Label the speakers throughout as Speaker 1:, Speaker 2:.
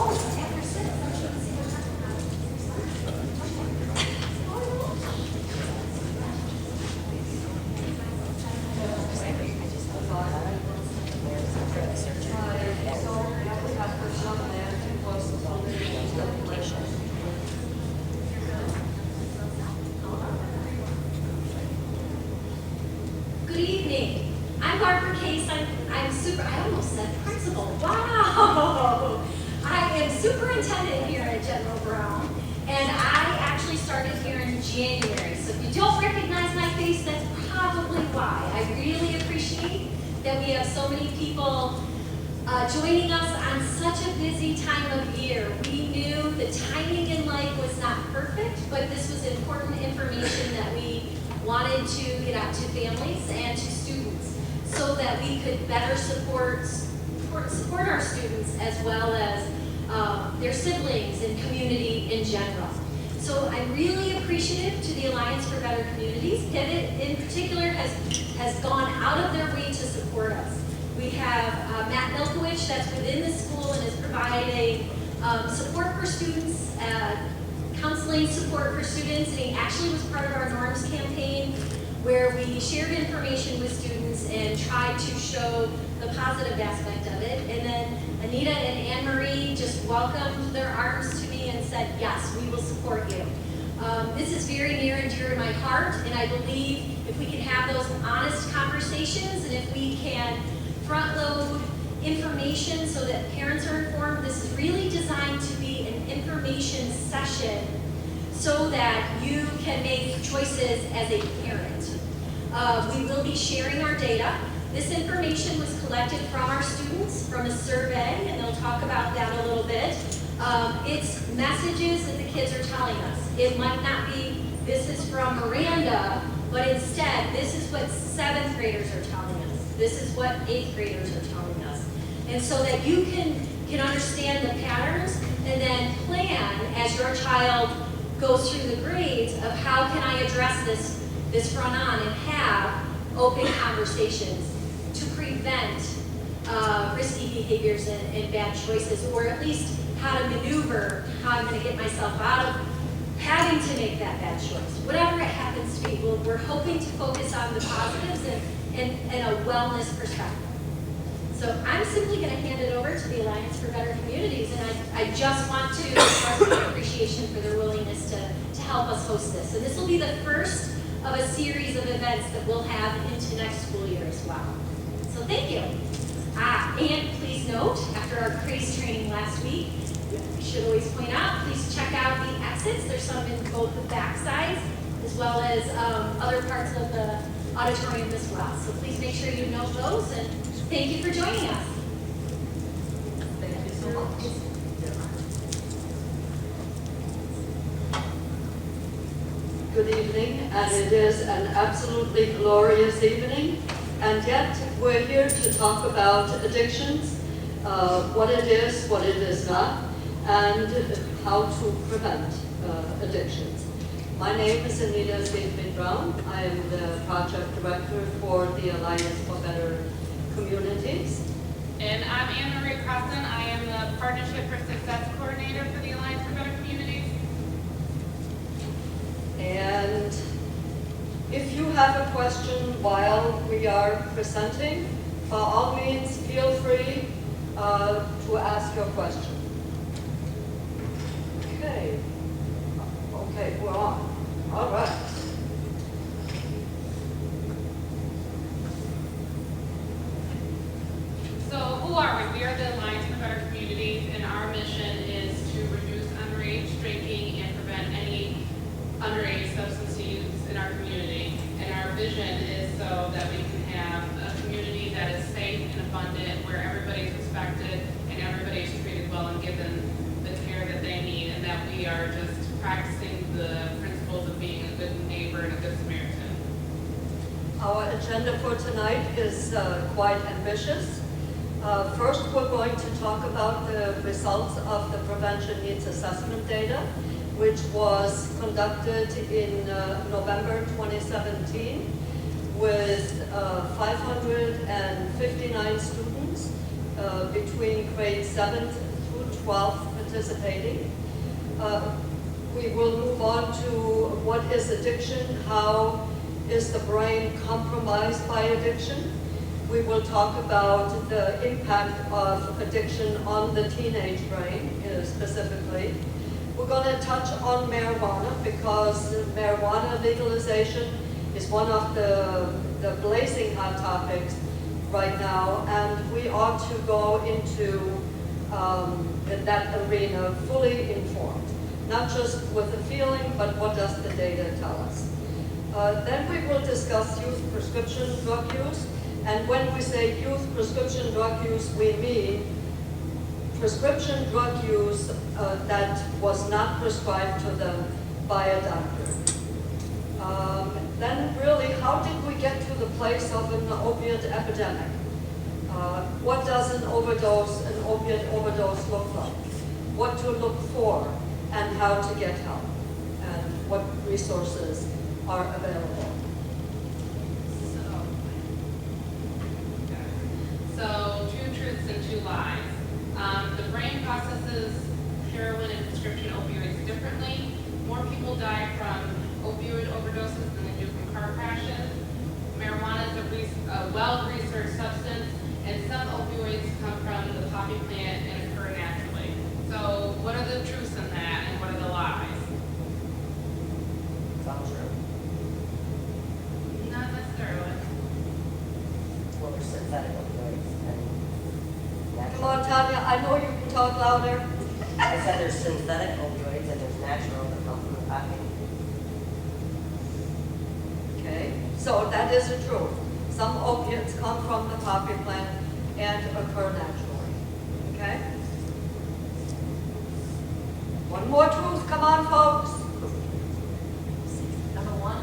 Speaker 1: Good evening. I'm Barbara Case. I almost said principal. Wow! I am superintendent here at General Brown, and I actually started here in January. So if you don't recognize my face, that's probably why. I really appreciate that we have so many people joining us on such a busy time of year. We knew the timing in life was not perfect, but this was important information that we wanted to get out to families and to students so that we could better support our students as well as their siblings and community in general. So I'm really appreciative to the Alliance for Better Communities. Pivot in particular has gone out of their way to support us. We have Matt Milkowich that's within the school and is providing support for students, counseling support for students, and he actually was part of our Norms campaign where we shared information with students and tried to show the positive aspect of it. And then Anita and Anne-Marie just welcomed their arms to me and said, yes, we will support you. This is very near and dear to my heart, and I believe if we can have those honest conversations and if we can front load information so that parents are informed, this is really designed to be an information session so that you can make choices as a parent. We will be sharing our data. This information was collected from our students from a survey, and they'll talk about that a little bit. It's messages that the kids are telling us. It might not be, this is from Miranda, but instead, this is what 7th graders are telling us. This is what 8th graders are telling us. And so that you can understand the patterns and then plan as your child goes through the grades of how can I address this front on and have open conversations to prevent risky behaviors and bad choices, or at least how to maneuver, how I'm going to get myself out of having to make that bad choice. Whatever it happens to be, we're hoping to focus on the positives and a wellness perspective. So I'm simply going to hand it over to the Alliance for Better Communities, and I just want to express my appreciation for their willingness to help us host this. And this will be the first of a series of events that we'll have into next school year as well. So thank you. And please note, after our CRACE training last week, we should always point out, please check out the exits. There's some in both the back sides as well as other parts of the auditorium as well. So please make sure you note those, and thank you for joining us.
Speaker 2: Thank you so much. Good evening, and it is an absolutely glorious evening, and yet we're here to talk about addictions, what it is not, and how to prevent addictions. My name is Anita Seefried-Brown. I am the project director for the Alliance for Better Communities.
Speaker 3: And I'm Marie Crescent. I am the Partnership for Success Coordinator for the Alliance for Better Communities.
Speaker 2: And if you have a question while we are presenting, by all means, feel free to ask your question. Okay, we're on. All right.
Speaker 3: So who are we? We are the Alliance for Better Communities, and our mission is to reduce underage drinking and prevent any underage substance use in our community. And our vision is so that we can have a community that is safe and abundant, where everybody's respected and everybody's treated well and given the care that they need, and that we are just practicing the principles of being a good neighbor and a good Samaritan.
Speaker 2: Our agenda for tonight is quite ambitious. First, we're going to talk about the results of the prevention needs assessment data, which was conducted in November 2017 with 559 students between grade 7th through 12th participating. We will move on to what is addiction, how is the brain compromised by addiction. We will talk about the impact of addiction on the teenage brain specifically. We're going to touch on marijuana because marijuana legalization is one of the blazing hot topics right now, and we ought to go into that arena fully informed, not just with a feeling, but what does the data tell us. Then we will discuss youth prescription drug use, and when we say youth prescription drug use, we mean prescription drug use that was not prescribed to them by a doctor. Then really, how did we get to the place of an opiate epidemic? What does an opiate overdose look like? What to look for and how to get help, and what resources are available.
Speaker 3: So, two truths and two lies. The brain processes heroin and prescription opioids differently. More people die from opioid overdoses than they do from car crashes. Marijuana is a well-researched substance, and some opioids come from the poppy plant and occur naturally. So what are the truths in that, and what are the lies?
Speaker 4: It's all true.
Speaker 3: Not necessarily.
Speaker 4: Well, there's synthetic opioids and
Speaker 2: Come
Speaker 4: natural.
Speaker 2: on, Tanya, I know you can talk louder.
Speaker 4: I said there's synthetic opioids and there's natural that come from the poppy.
Speaker 2: Okay, so that is a truth. Some opiates come from the poppy plant and occur naturally. Okay? One more truth, come on, folks.
Speaker 1: Number one,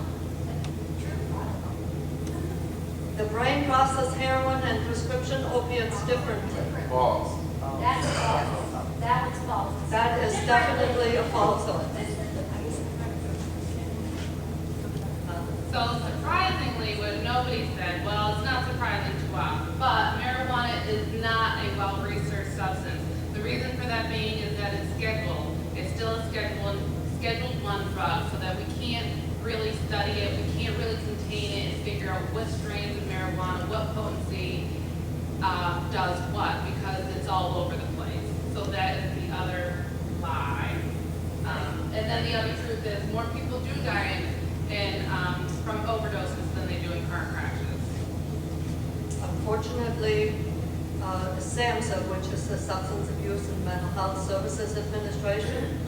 Speaker 1: true, I don't know.
Speaker 2: The brain processes heroin and prescription opiates differently.
Speaker 5: False.
Speaker 1: That's false. That was false.
Speaker 2: That is definitely a falsehood.
Speaker 3: So surprisingly, what nobody said, well, it's not surprising to us, but marijuana is not a well-researched substance. The reason for that being is that it's scheduled. It's still a Schedule I drug, so that we can't really study it, we can't really contain it and figure out what strains of marijuana, what potency does what, because it's all over the place. So that is the other lie. And then the other truth is more people do die from overdoses than they do in car crashes.
Speaker 2: Unfortunately, SAMHSA, which is the Substance Abuse and Mental Health Services Administration,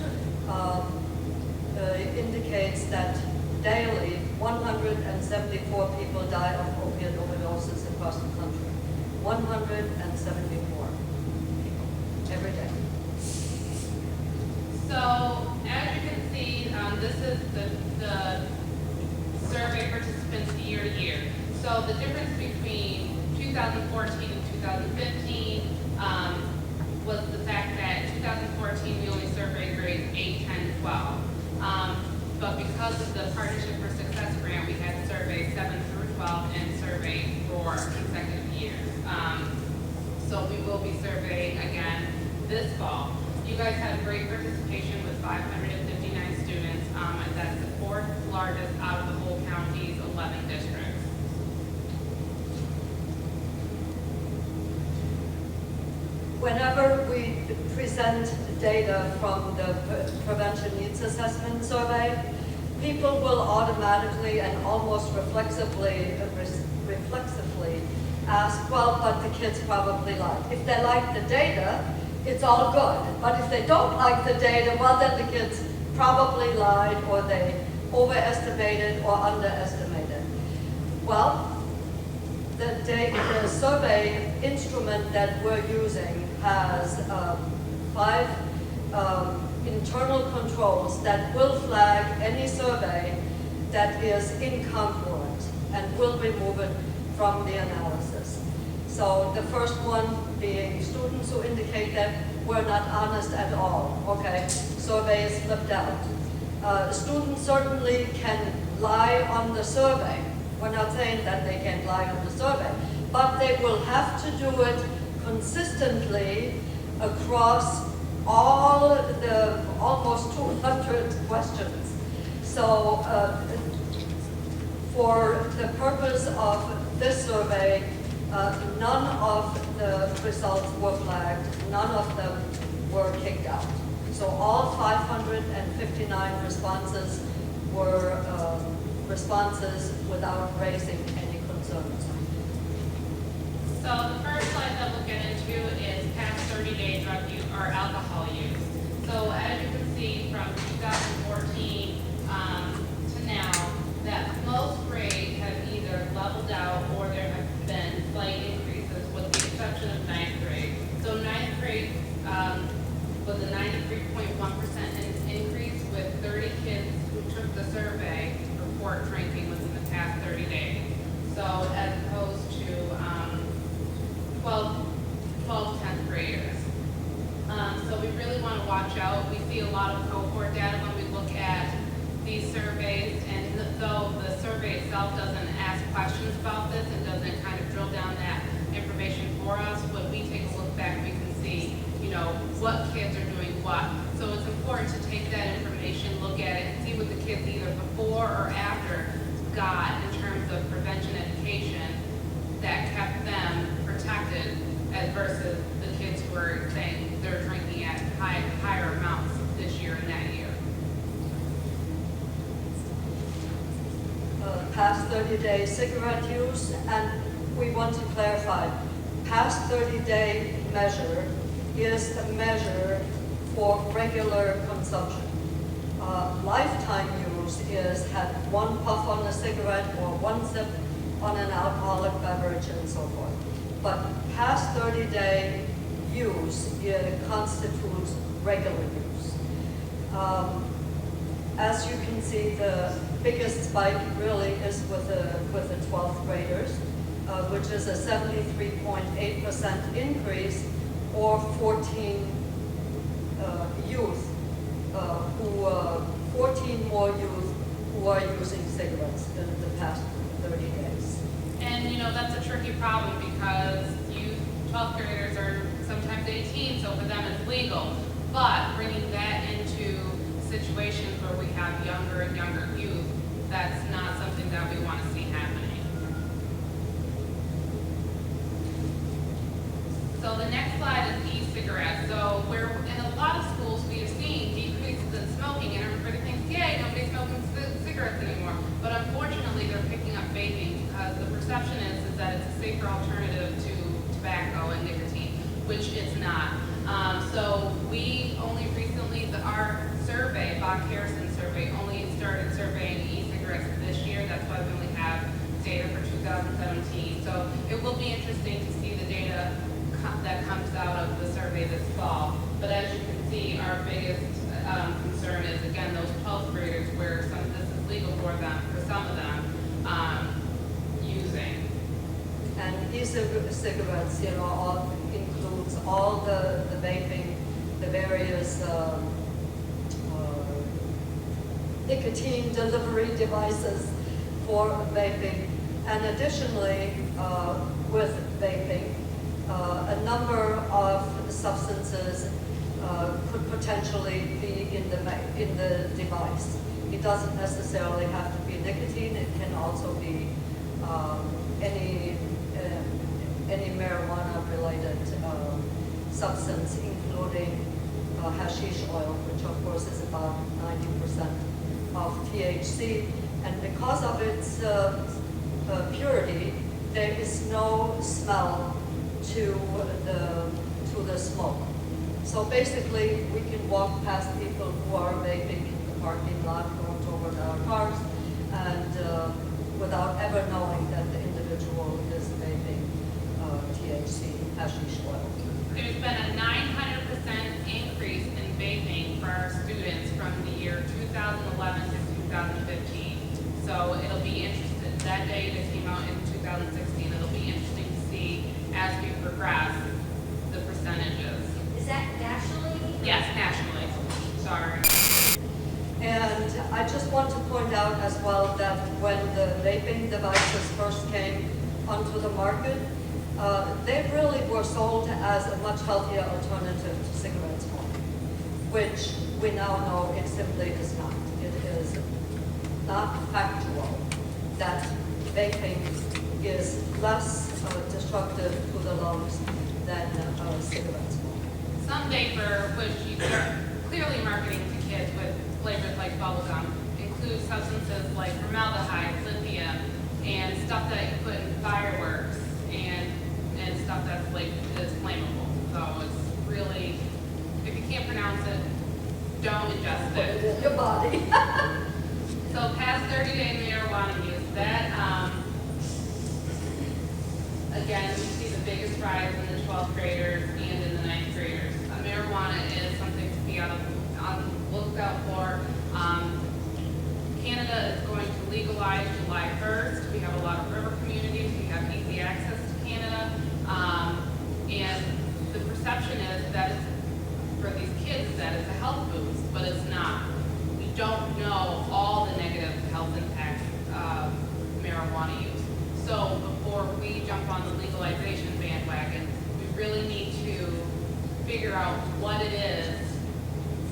Speaker 2: indicates that daily 174 people die of opiate overdoses across the country. 174 people every day.
Speaker 3: So as you can see, this is the survey participants year to year. So the difference between 2014 and 2015 was the fact that in 2014 we only surveyed grades 8, 10, 12. But because of the Partnership for Success grant, we had to survey 7 through 12 and survey for consecutive years. So we will be surveying again this fall. You guys had great participation with 559 students. And that's the 4th largest out of the whole county's 11 districts.
Speaker 2: Whenever we present data from the Prevention Needs Assessment Survey, people will automatically and almost reflexively ask, well, but the kids probably like. If they like the data, it's all good. But if they don't like the data, well, then the kids probably lied, or they overestimated or underestimated. Well, the survey instrument that we're using has 5 internal controls that will flag any survey that is incongruent and will remove it from the analysis. So the first one being students who indicate that we're not honest at all. Okay, survey is flipped out. Students certainly can lie on the survey. We're not saying that they can't lie on the survey, but they will have to do it consistently across almost 200 questions. So for the purpose of this survey, none of the results were flagged, none of them were kicked out. So all 559 responses were responses without raising any concerns.
Speaker 3: So the first slide that we'll get into is past 30-day drug use or alcohol use. So as you can see from 2014 to now, that most grades have either leveled out or there have been slight increases with the exception of ninth grade. So ninth grade was a 93.1% increase with 30 kids who took the survey report drinking within the past 30 days. So as opposed to 12 10th graders. So we really want to watch out. We see a lot of cohort data when we look at these surveys, and though the survey itself doesn't ask questions about this and doesn't kind of drill down that information for us, when we take a look back, we can see, what kids are doing what. So it's important to take that information, look at it, and see what the kids either before or after got in terms of prevention education that kept them protected as versus the kids who are saying they're drinking at higher amounts this year and that year.
Speaker 2: Past 30-day cigarette use, and we want to clarify, past 30-day measure is a measure for regular consumption. Lifetime use is had one puff on a cigarette or one sip on an alcoholic beverage and so forth. But past 30-day use constitutes regular use. As you can see, the biggest spike really is with the 12th graders, which is a 73.8% increase, or 14 more youth who are using cigarettes in the past 30 days.
Speaker 3: And that's a tricky problem because 12th graders are sometimes 18, so for them it's legal. But bringing that into situations where we have younger and younger youth, that's not something that we want to see happening. So the next slide is e-cigarettes. So we're in a lot of schools we are seeing decreases in smoking, and everybody thinks, yay, nobody's smoking cigarettes anymore. But unfortunately, they're picking up vaping because the perception is that it's a safer alternative to tobacco and nicotine, which it's not. So we only recently, our survey, Bach Harrison survey, only started surveying e-cigarettes this year. That's why we only have data for 2017. So it will be interesting to see the data that comes out of the survey this fall. But as you can see, our biggest concern is, again, those 12th graders where some of this is legal for them, for some of them, using.
Speaker 2: And e-cigarettes, all includes all the vaping, the various nicotine delivery devices for vaping. And additionally, with vaping, a number of substances could potentially be in the device. It doesn't necessarily have to be nicotine. It can also be any marijuana-related substance, including hashish oil, which of course is about 90% of THC. And because of its purity, there is no smell to the smoke. So basically, we can walk past people who are vaping in the parking lot, going toward our cars, and without ever knowing that the individual is vaping THC, hashish oil.
Speaker 3: There's been a 900% increase in vaping for our students from the year 2011 to 2015. So it'll be interesting. That data came out in 2016. It'll be interesting to see as we progress the percentages.
Speaker 1: Is that nationally?
Speaker 3: Yes, nationally. Sorry.
Speaker 2: And I just want to point out as well that when the vaping devices first came onto the market, they really were sold as a much healthier alternative to cigarette smoke. which we now know it simply is not. It is not factual that vaping is less destructive to the lungs than cigarette smoke.
Speaker 3: Some vapor, which are clearly marketing to kids with flavors like bubblegum, include substances like formaldehyde, lithium, and stuff that you put in fireworks, and stuff that's like is flammable. So it's really, if you can't pronounce it, don't ingest
Speaker 2: Put
Speaker 3: it.
Speaker 2: it in your body.
Speaker 3: So past 30-day marijuana use, that, again, we see the biggest rise in the 12th graders and in the 9th graders. Marijuana is something to be on the lookout for. Canada is going to legalize July 1st. We have a lot of river communities. We have easy access to Canada. And the perception is that it's, for these kids, that it's a health boost, but it's not. We don't know all the negative health impacts of marijuana use. So before we jump on the legalization bandwagon, we really need to figure out what it is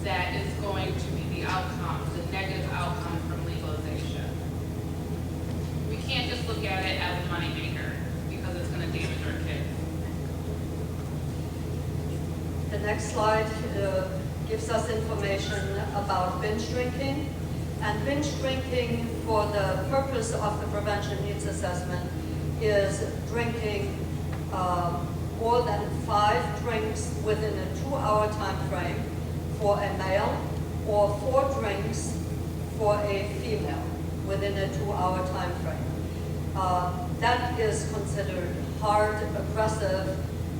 Speaker 3: that is going to be the outcome, the negative outcome from legalization. We can't just look at it as a moneymaker because it's going to damage our kids.
Speaker 2: The next slide gives us information about binge drinking. And binge drinking, for the purpose of the prevention needs assessment, is drinking more than 5 drinks within a 2-hour time frame for a male, or 4 drinks for a female within a 2-hour time frame. That is considered hard, aggressive,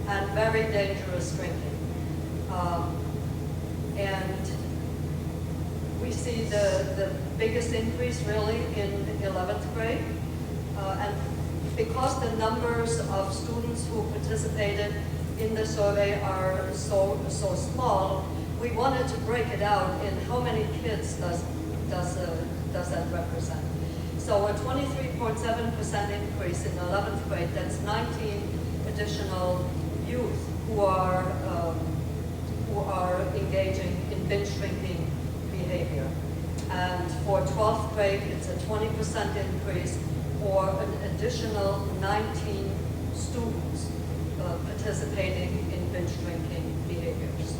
Speaker 2: and very dangerous drinking. And we see the biggest increase really in 11th grade. And because the numbers of students who participated in the survey are so small, we wanted to break it out in how many kids does that represent. So a 23.7% increase in 11th grade, that's 19 additional youth who are engaging in binge drinking behavior. And for 12th grade, it's a 20% increase, or an additional 19 students participating in binge drinking behaviors.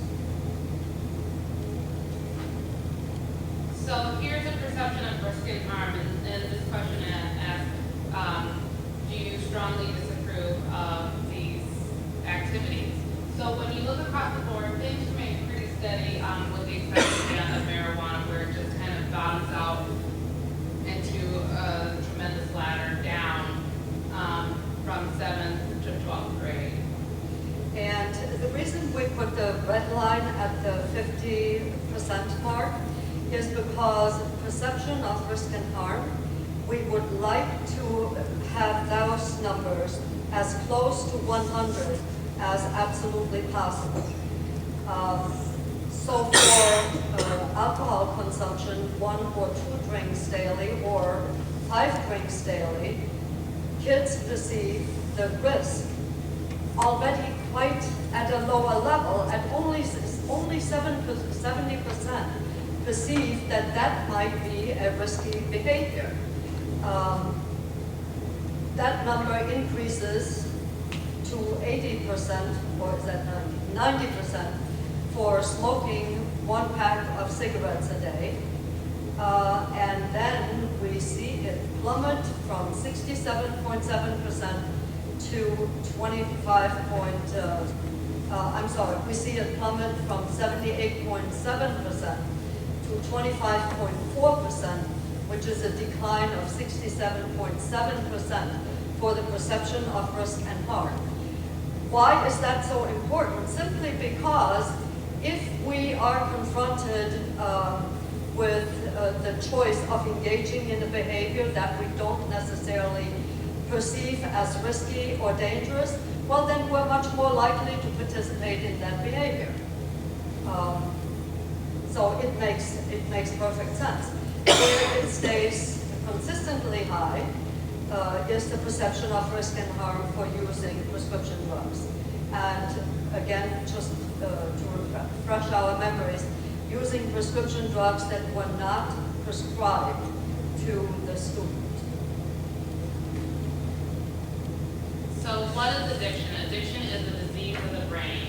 Speaker 3: So here's a perception of risk and harm, and this question asks, do you strongly disapprove of these activities? So when you look across the board, things remain pretty steady with the exception of marijuana, where it just kind of bottoms out into a tremendous ladder down from 7th to 12th grade.
Speaker 2: And the reason we put the red line at the 50% mark is because perception of risk and harm, we would like to have those numbers as close to 100 as absolutely possible. So for alcohol consumption, 1 or 2 drinks daily or 5 drinks daily, kids perceive the risk already quite at a lower level, at only 70% perceive that that might be a risky behavior. That number increases to 80%, or is that 90% for smoking 1 pack of cigarettes a day. And then we see it plummet from 67.7% to 25. We see it plummet from 78.7% to 25.4%, which is a decline of 67.7% for the perception of risk and harm. Why is that so important? Simply because if we are confronted with the choice of engaging in a behavior that we don't necessarily perceive as risky or dangerous, well then we're much more likely to participate in that behavior. So it makes perfect sense. Where it stays consistently high is the perception of risk and harm for using prescription drugs. And again, just to refresh our memories, using prescription drugs that were not prescribed to the student.
Speaker 3: So what is addiction? Addiction is a disease of the brain.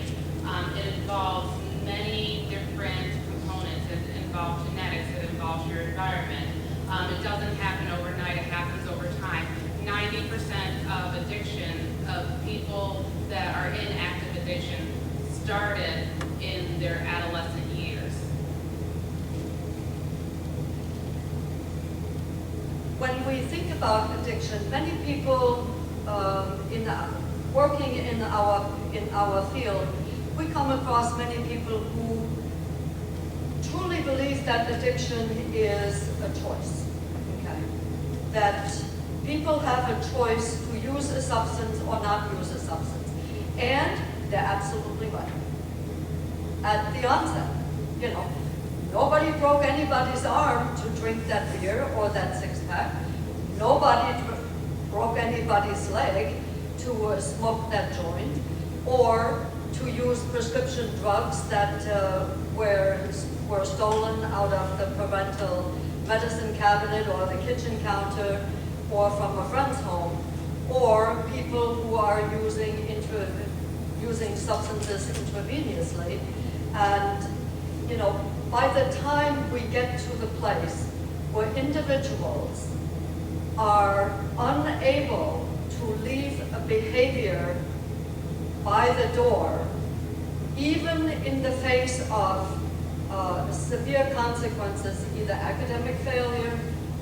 Speaker 3: It involves many different components. It involves genetics. It involves your environment. It doesn't happen overnight. It happens over time. 90% of addiction, of people that are in active addiction, started in their adolescent years.
Speaker 2: When we think about addiction, many people working in our field, we come across many people who truly believe that addiction is a choice. Okay? That people have a choice to use a substance or not use a substance. And they're absolutely right. At the onset, you know, nobody broke anybody's arm to drink that beer or that six-pack. Nobody broke anybody's leg to smoke that joint or to use prescription drugs that were stolen out of the parental medicine cabinet or the kitchen counter or from a friend's home, or people who are using substances intravenously. And, you know, by the time we get to the place where individuals are unable to leave a behavior by the door, even in the face of severe consequences, either academic failure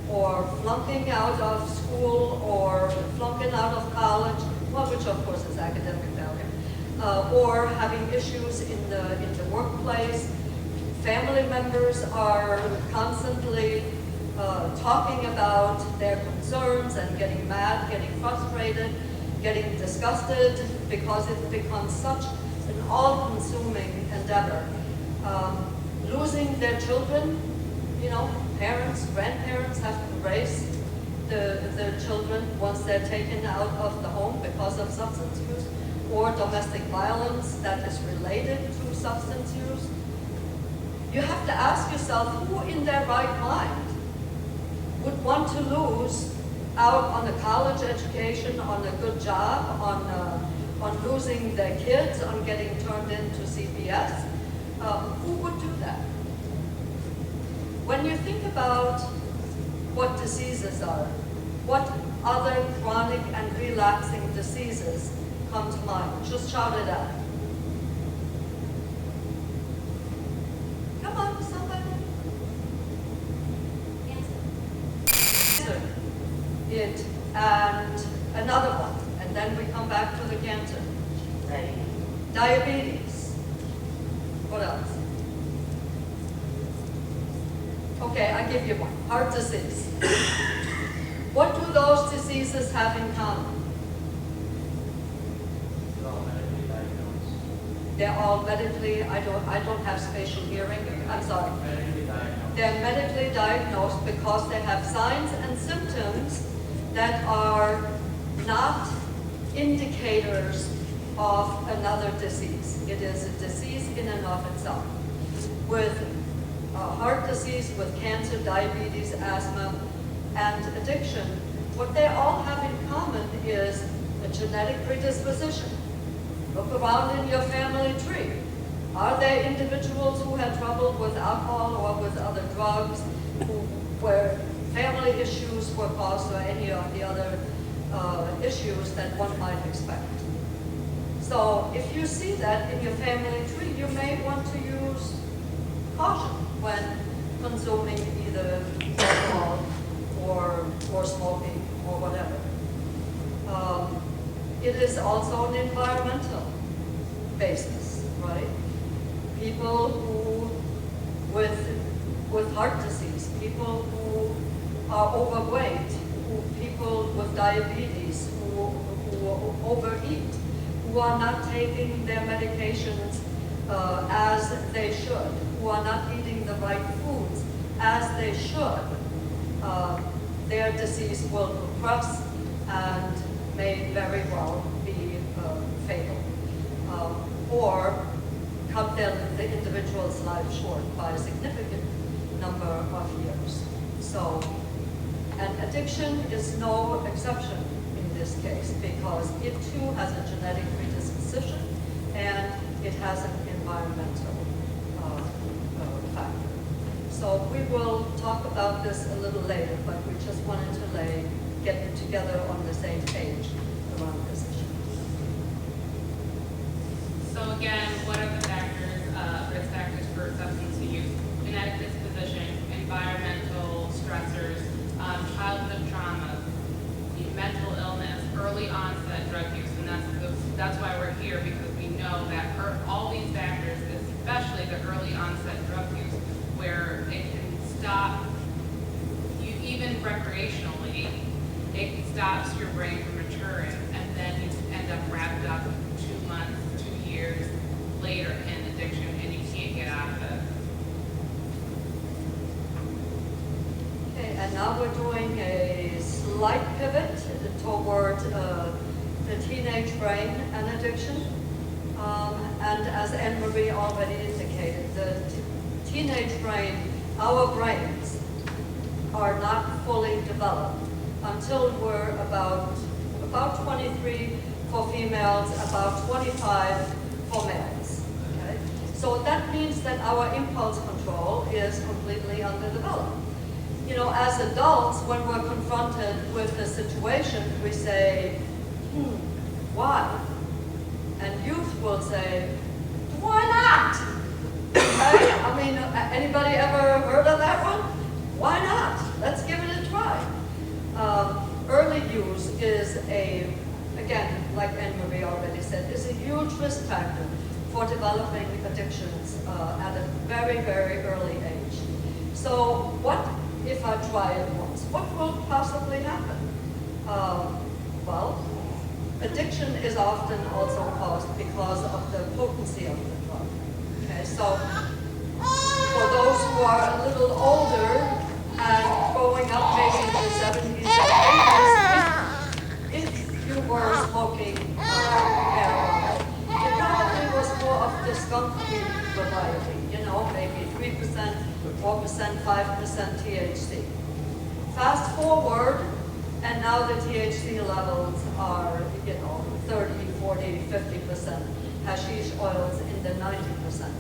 Speaker 2: or flunking out of school or flunking out of college, well, which of course is academic failure, or having issues in the workplace. Family members are constantly talking about their concerns and getting mad, getting frustrated, getting disgusted because it becomes such an all-consuming endeavor. Losing their children, you know, parents, grandparents have to raise their children once they're taken out of the home because of substance use, or domestic violence that is related to substance use. You have to ask yourself, who in their right mind would want to lose out on a college education, on a good job, on losing their kids, on getting turned into CPS? Who would do that? When you think about what diseases are, what other chronic and relapsing diseases come to mind? Just shout it out. Come on, somebody. Cancer. It, and another one, and then we come back to the cancer. Diabetes. What else? Okay, I give you one. Heart disease. What do those diseases have in common? They're all medically, I don't have spatial hearing, I'm sorry. They're medically diagnosed because they have signs and symptoms that are not indicators of another disease. It is a disease in and of itself. With heart disease, with cancer, diabetes, asthma, and addiction, what they all have in common is a genetic predisposition. Look around in your family tree. Are there individuals who had trouble with alcohol or with other drugs, where family issues were caused, or any of the other issues that one might expect? So if you see that in your family tree, you may want to use caution when consuming either alcohol or smoking or whatever. It is also an environmental basis, right? People who with heart disease, people who are overweight, people with diabetes, who overeat, who are not taking their medications as they should, who are not eating the right foods as they should, their disease will progress and may very well be fatal. Or cut the individual's life short by a significant number of years. So, and addiction is no exception in this case because it too has a genetic predisposition and it has an environmental factor. So we will talk about this a little later, but we just wanted to get together on the same page around this issue.
Speaker 3: So again, what are the factors, risk factors for substance use? Genetic disposition, environmental stressors, childhood traumas, mental illness, early onset drug use, and that's why we're here, because we know that all these factors, especially the early onset drug use, where it can stop you even recreationally, it stops your brain from maturing, and then you end up wrapped up 2 months, 2 years later in addiction, and you can't get out of it.
Speaker 2: Okay, and now we're doing a slight pivot toward the teenage brain and addiction. And as Anne-Marie already indicated, the teenage brain, our brains, are not fully developed until we're about 23 for females, about 25 for males. Okay? So that means that our impulse control is completely underdeveloped. You know, as adults, when we're confronted with a situation, we say, why? And youth will say, why not? Okay? I mean, anybody ever heard of that one? Why not? Let's give it a try. Early use is again, like Anne-Marie already said, is a huge risk factor for developing addictions at a very, very early age. So what if I try it once? What will possibly happen? Well, addiction is often also caused because of the potency of the drug. Okay, so for those who are a little older and growing up maybe in the 70s and 80s, if you were smoking marijuana, it probably was more of the skunk weed variety, you know, maybe 3%, 4%, 5% THC. Fast forward, and now the THC levels are, you know, 30, 40, 50%. Hashish oils in the 90%.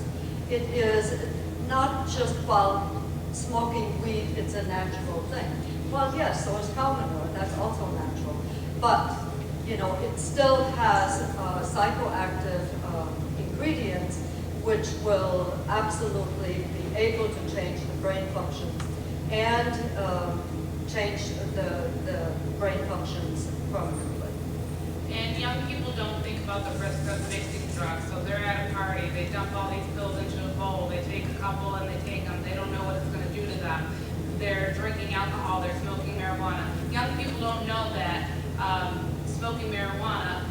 Speaker 2: It is not just, well, smoking weed, it's a natural thing. Well, yes, so is cow manure, that's also natural. But, you know, it still has psychoactive ingredients which will absolutely be able to change the brain functions and change the brain functions permanently.
Speaker 3: And young people don't think about the risk of mixing drugs. So they're at a party, they dump all these pills into a bowl, they take a couple and they take them. They don't know what it's going to do to them. They're drinking alcohol, they're smoking marijuana. Young people don't know that smoking marijuana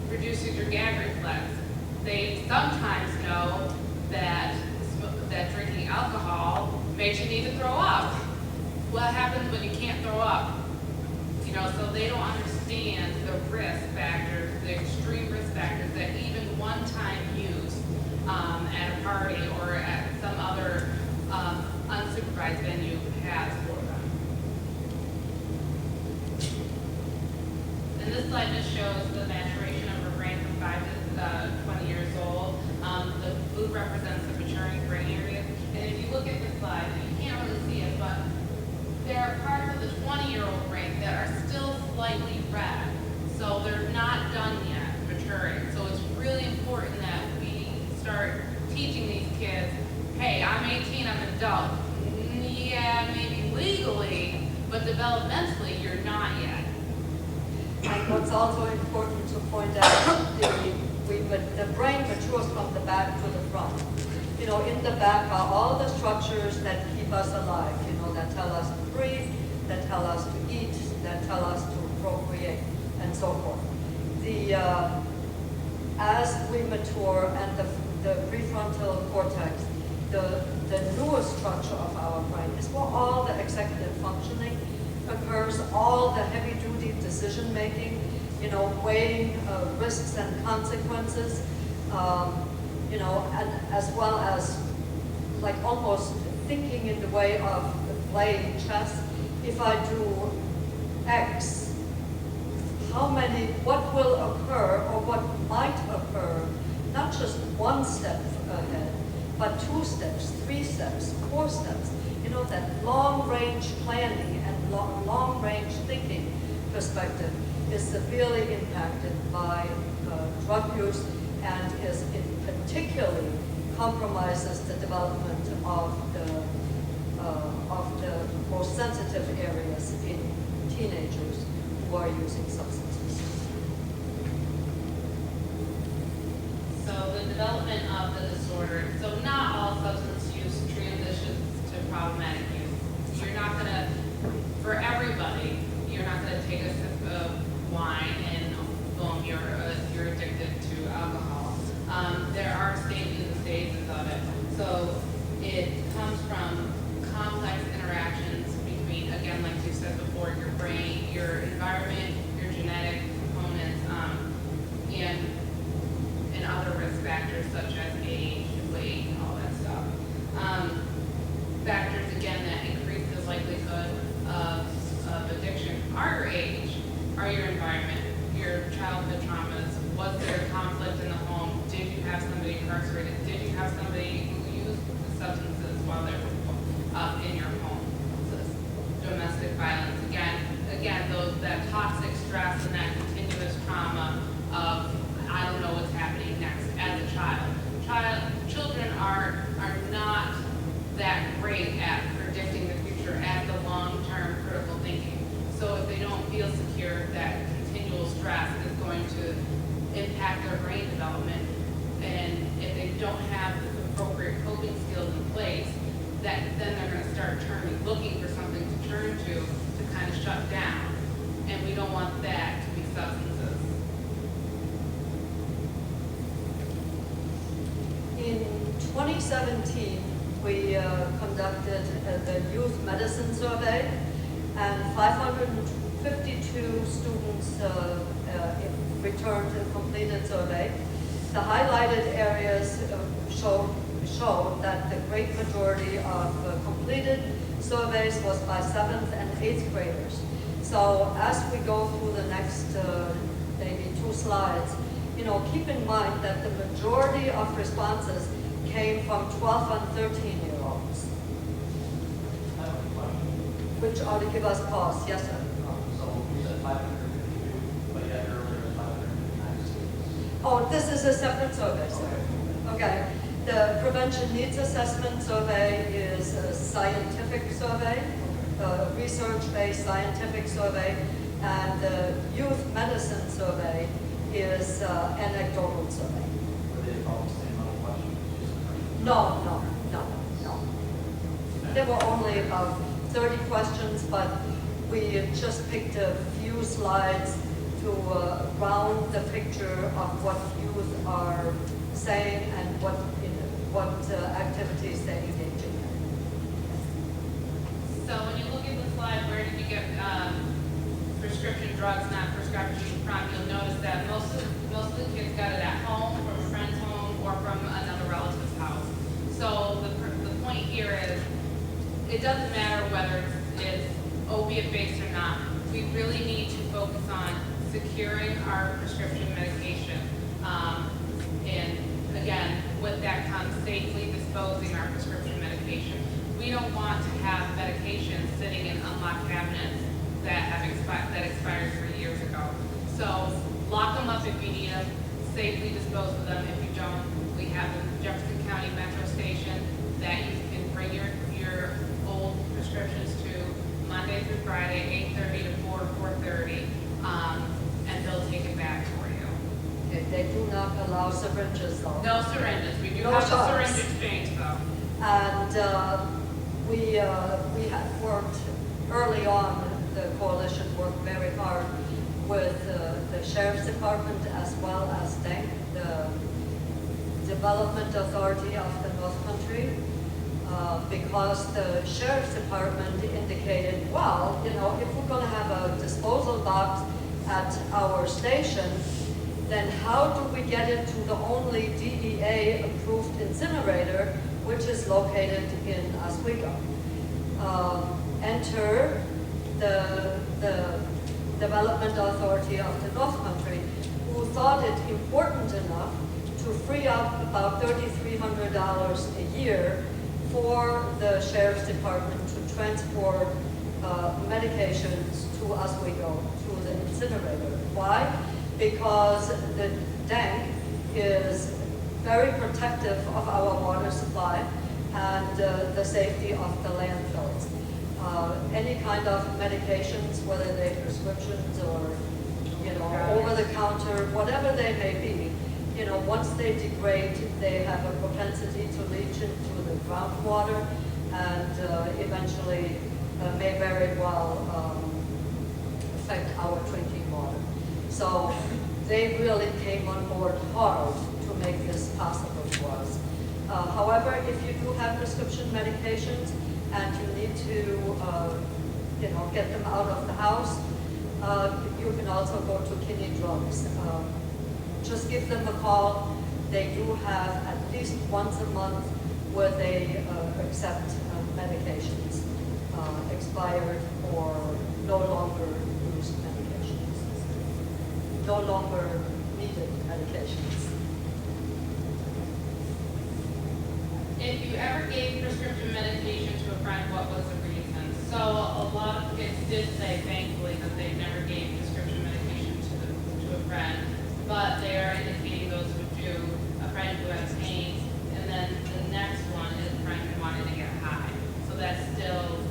Speaker 3: reduces your gag reflex. They sometimes know that drinking alcohol makes you need to throw up. What happens when you can't throw up? You know, so they don't understand the risk factors, the extreme risk factors that even one-time use at a party or at some other unsupervised venue has for them. And this slide just shows the maturation of our brain from 5 to 20 years old. The blue represents the maturing brain areas. And if you look at this slide, you can't really see it, but there are parts of the 20-year-old brain that are still slightly red. So they're not done yet maturing. So it's really important that we start teaching these kids, hey, I'm 18, I'm an adult. Yeah, maybe legally, but developmentally, you're not yet.
Speaker 2: And what's also important to point out, the brain matures from the back to the front. You know, in the back are all the structures that keep us alive, you know, that tell us to breathe, that tell us to eat, that tell us to procreate, and so forth. As we mature and the prefrontal cortex, the newest structure of our brain is where all the executive functioning occurs, all the heavy-duty decision-making, you know, weighing risks and consequences, you know, and as well as like almost thinking in the way of playing chess. If I do X, what will occur or what might occur, not just one step ahead, but 2 steps, 3 steps, 4 steps. You know, that long-range planning and long-range thinking perspective is severely impacted by drug use and particularly compromises the development of the most sensitive areas in teenagers who are using substances.
Speaker 3: So the development of the disorder, so not all substance use transitions to problematic use. You're not gonna, for everybody, you're not gonna take a sip of wine and boom, you're addicted to alcohol. There are stages and phases of it. So it comes from complex interactions between, again, like you said before, your brain, your environment, your genetic components, and other risk factors such as age, weight, all that stuff. Factors, again, that increase the likelihood of addiction are your age, are your environment, your childhood traumas. Was there conflict in the home? Did you have somebody incarcerated? Did you have somebody who used the substances while they were in your home? So domestic violence, again, that toxic stress and that continuous trauma of I don't know what's happening next as a child. Children are not that great at predicting the future, at the long-term critical thinking. So if they don't feel secure, that continual stress is going to impact their brain development. And if they don't have the appropriate coping skills in place, then they're going to start looking for something to turn to kind of shut down. And we don't want that to be substances.
Speaker 2: In 2017, we conducted the youth medicine survey, and 552 students returned a completed survey. The highlighted areas show that the great majority of completed surveys was by 7th and 8th graders. So as we go through the next maybe 2 slides, you know, keep in mind that the majority of responses came from 12 and 13-year-olds.
Speaker 5: I have a question.
Speaker 2: Which ought to give us pause. Yes, sir.
Speaker 5: So you said 552, but yet earlier was 559 students.
Speaker 2: Oh, this is a separate survey, sir. Okay. The prevention needs assessment survey is a scientific survey, a research-based scientific survey, and the youth medicine survey is anecdotal survey.
Speaker 5: Were they all the same level questions?
Speaker 2: No. There were only about 30 questions, but we just picked a few slides to round the picture of what youth are saying and what activities they engage in.
Speaker 3: So when you look at the slide, where did you get prescription drugs, not prescription from? You'll notice that most of the kids got it at home, from a friend's home, or from another relative's house. So the point here is, it doesn't matter whether it's opiate-based or not. We really need to focus on securing our prescription medication. And again, with that comes safely disposing our prescription medication. We don't want to have medications sitting in unlocked cabinets that expired 3 years ago. So lock them up if you need them, safely dispose of them if you don't. We have the Jefferson County Metro Station that you can bring your old prescriptions to Monday through Friday, 8:30 to 4:30, and they'll take it back for you.
Speaker 2: They do not allow syringes though.
Speaker 3: No syringes. We do
Speaker 2: No
Speaker 3: have
Speaker 2: shots.
Speaker 3: a syringe exchange though.
Speaker 2: And we had worked early on, the coalition worked very hard with the Sheriff's Department as well as DENC, the Development Authority of the North Country, because the Sheriff's Department indicated, well, you know, if we're going to have a disposal box at our station, then how do we get it to the only DEA-approved incinerator, which is located in Oswego? Enter the Development Authority of the North Country, who thought it important enough to free up about $3,300 a year for the Sheriff's Department to transport medications to Oswego, to the incinerator. Why? Because the tank is very protective of our water supply and the safety of the landfills. Any kind of medications, whether they're prescriptions or over the counter, whatever they may be, once they degrade, they have a propensity to leach into the groundwater and eventually may very well affect our drinking water. So they really came on board hard to make this possible for us. However, if you do have prescription medications and you need to get them out of the house, you can also go to Kinney Drugs. Just give them a call. They do have at least once a month where they accept medications, expired or no longer used medications, no longer needed medications.
Speaker 3: If you ever gave prescription medication to a friend, what was the reason? So a lot of kids did say, thankfully, that they never gave prescription medication to a friend, but they are indicating those who do, a friend who has pain, and then the next one is a friend who wanted to get high. So that's still,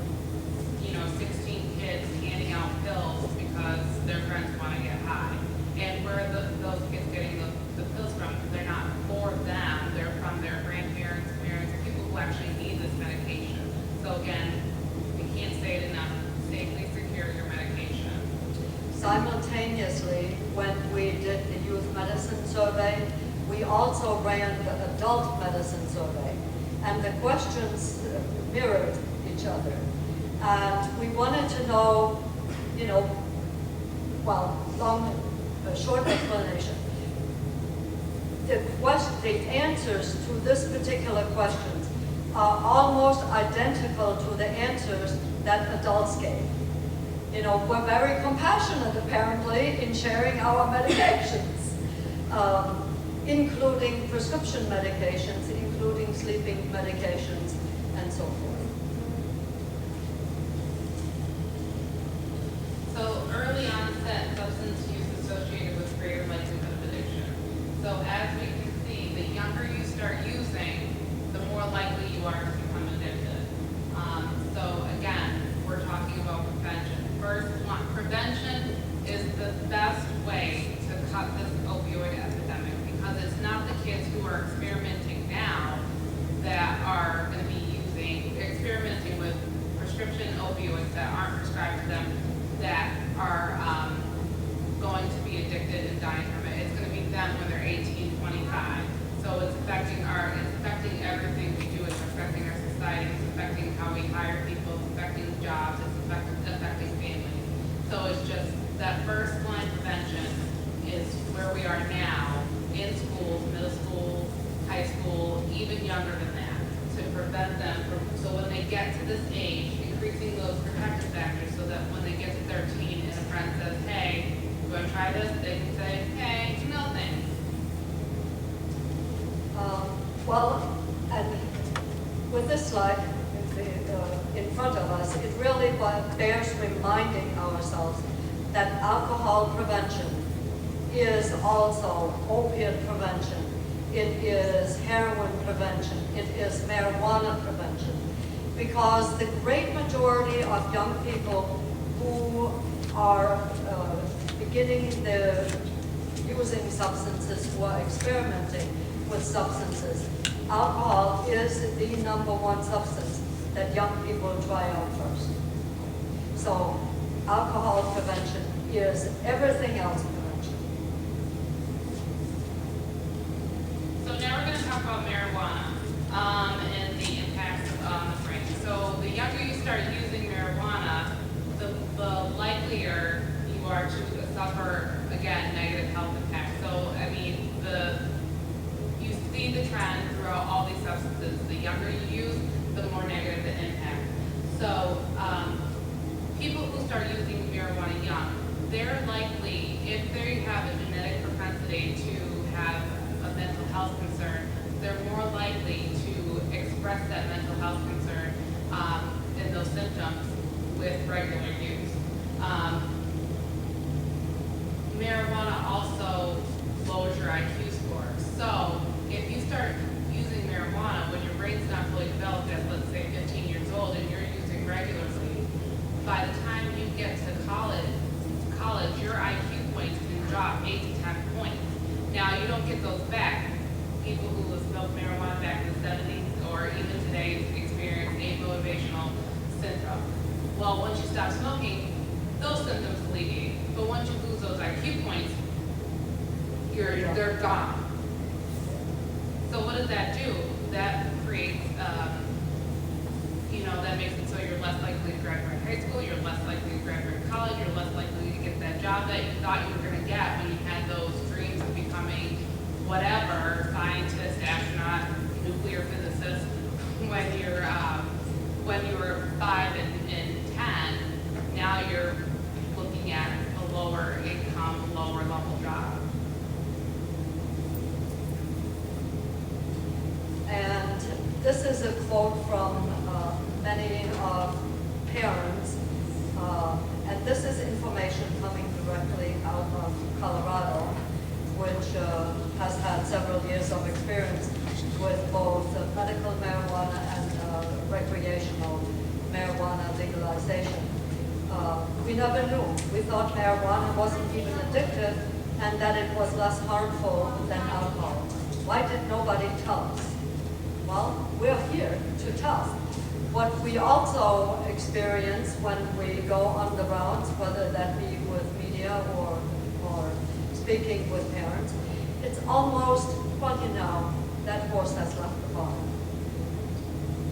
Speaker 3: 16 kids handing out pills because their friends want to get high. And where are those kids getting the pills from? Because they're not for them, they're from their grandparents, parents, people who actually need this medication. So again, we can't say it enough, safely secure your medication.
Speaker 2: Simultaneously, when we did the youth medicine survey, we also ran the adult medicine survey. And the questions mirrored each other. And we wanted to know, short explanation. The answers to this particular questions are almost identical to the answers that adults gave. We're very compassionate, apparently, in sharing our medications, including prescription medications, including sleeping medications, and so forth.
Speaker 3: So early onset substance use associated with greater likelihood of addiction. So as we can see, the younger you start using, the more likely you are to become addicted. So again, we're talking about prevention. First, prevention is the best way to cut this opioid epidemic, because it's not the kids who are experimenting now that are going to be experimenting with prescription opioids that aren't prescribed to them that are going to be addicted and dying from it. It's going to be them when they're 18, 25. So it's affecting everything we do. It's affecting our society. It's affecting how we hire people. It's affecting jobs. It's affecting families. So it's just that first line prevention is where we are now in schools, middle school, high school, even younger than that, to prevent them from, so when they get to this age, increasing those protective factors so that when they get to 13 and a friend says, hey, you want to try this? They can say, hey, no thanks.
Speaker 2: And with this slide in front of us, it really bears reminding ourselves that alcohol prevention is also opiate prevention. It is heroin prevention. It is marijuana prevention. Because the great majority of young people who are beginning using substances, who are experimenting with substances, alcohol is the #1 substance that young people try out first. So alcohol prevention is everything else prevention.
Speaker 3: So now we're going to talk about marijuana and the impacts on the brain. So the younger you start using marijuana, the likelier you are to suffer, again, negative health impacts. So So, people who start using marijuana young, they're likely, if they have a genetic propensity to have a mental health concern, they're more likely to express that mental health concern and those symptoms with regular use. Marijuana also lowers your IQ score. So if you start using marijuana when your brain's not fully developed at, let's say, 15 years old, and you're using regularly, by the time you get to college, your IQ points can drop 8 to 10 points. Now, you don't get those back. People who have smoked marijuana back in the 70s or even today experience amotivational syndrome. Well, once you stop smoking, those symptoms alleviate. But once you lose those IQ points, they're gone. So what does that do? That creates, that makes it so you're less likely to graduate high school, you're less likely to graduate college, you're less likely to get that job that you thought you were going to get when you had those dreams of becoming whatever, scientist, astronaut, nuclear physicist, when you were 5 and 10. Now you're looking at a lower income, lower level job.
Speaker 2: And this is a quote from many parents, and this is information coming directly out of Colorado, which has had several years of experience with both medical marijuana and recreational marijuana legalization. We never knew. We thought marijuana wasn't even addictive and that it was less harmful than alcohol. Why did nobody tell us? Well, we're here to tell. What we also experience when we go on the rounds, whether that be with media or speaking with parents, it's almost, that horse has left the barn.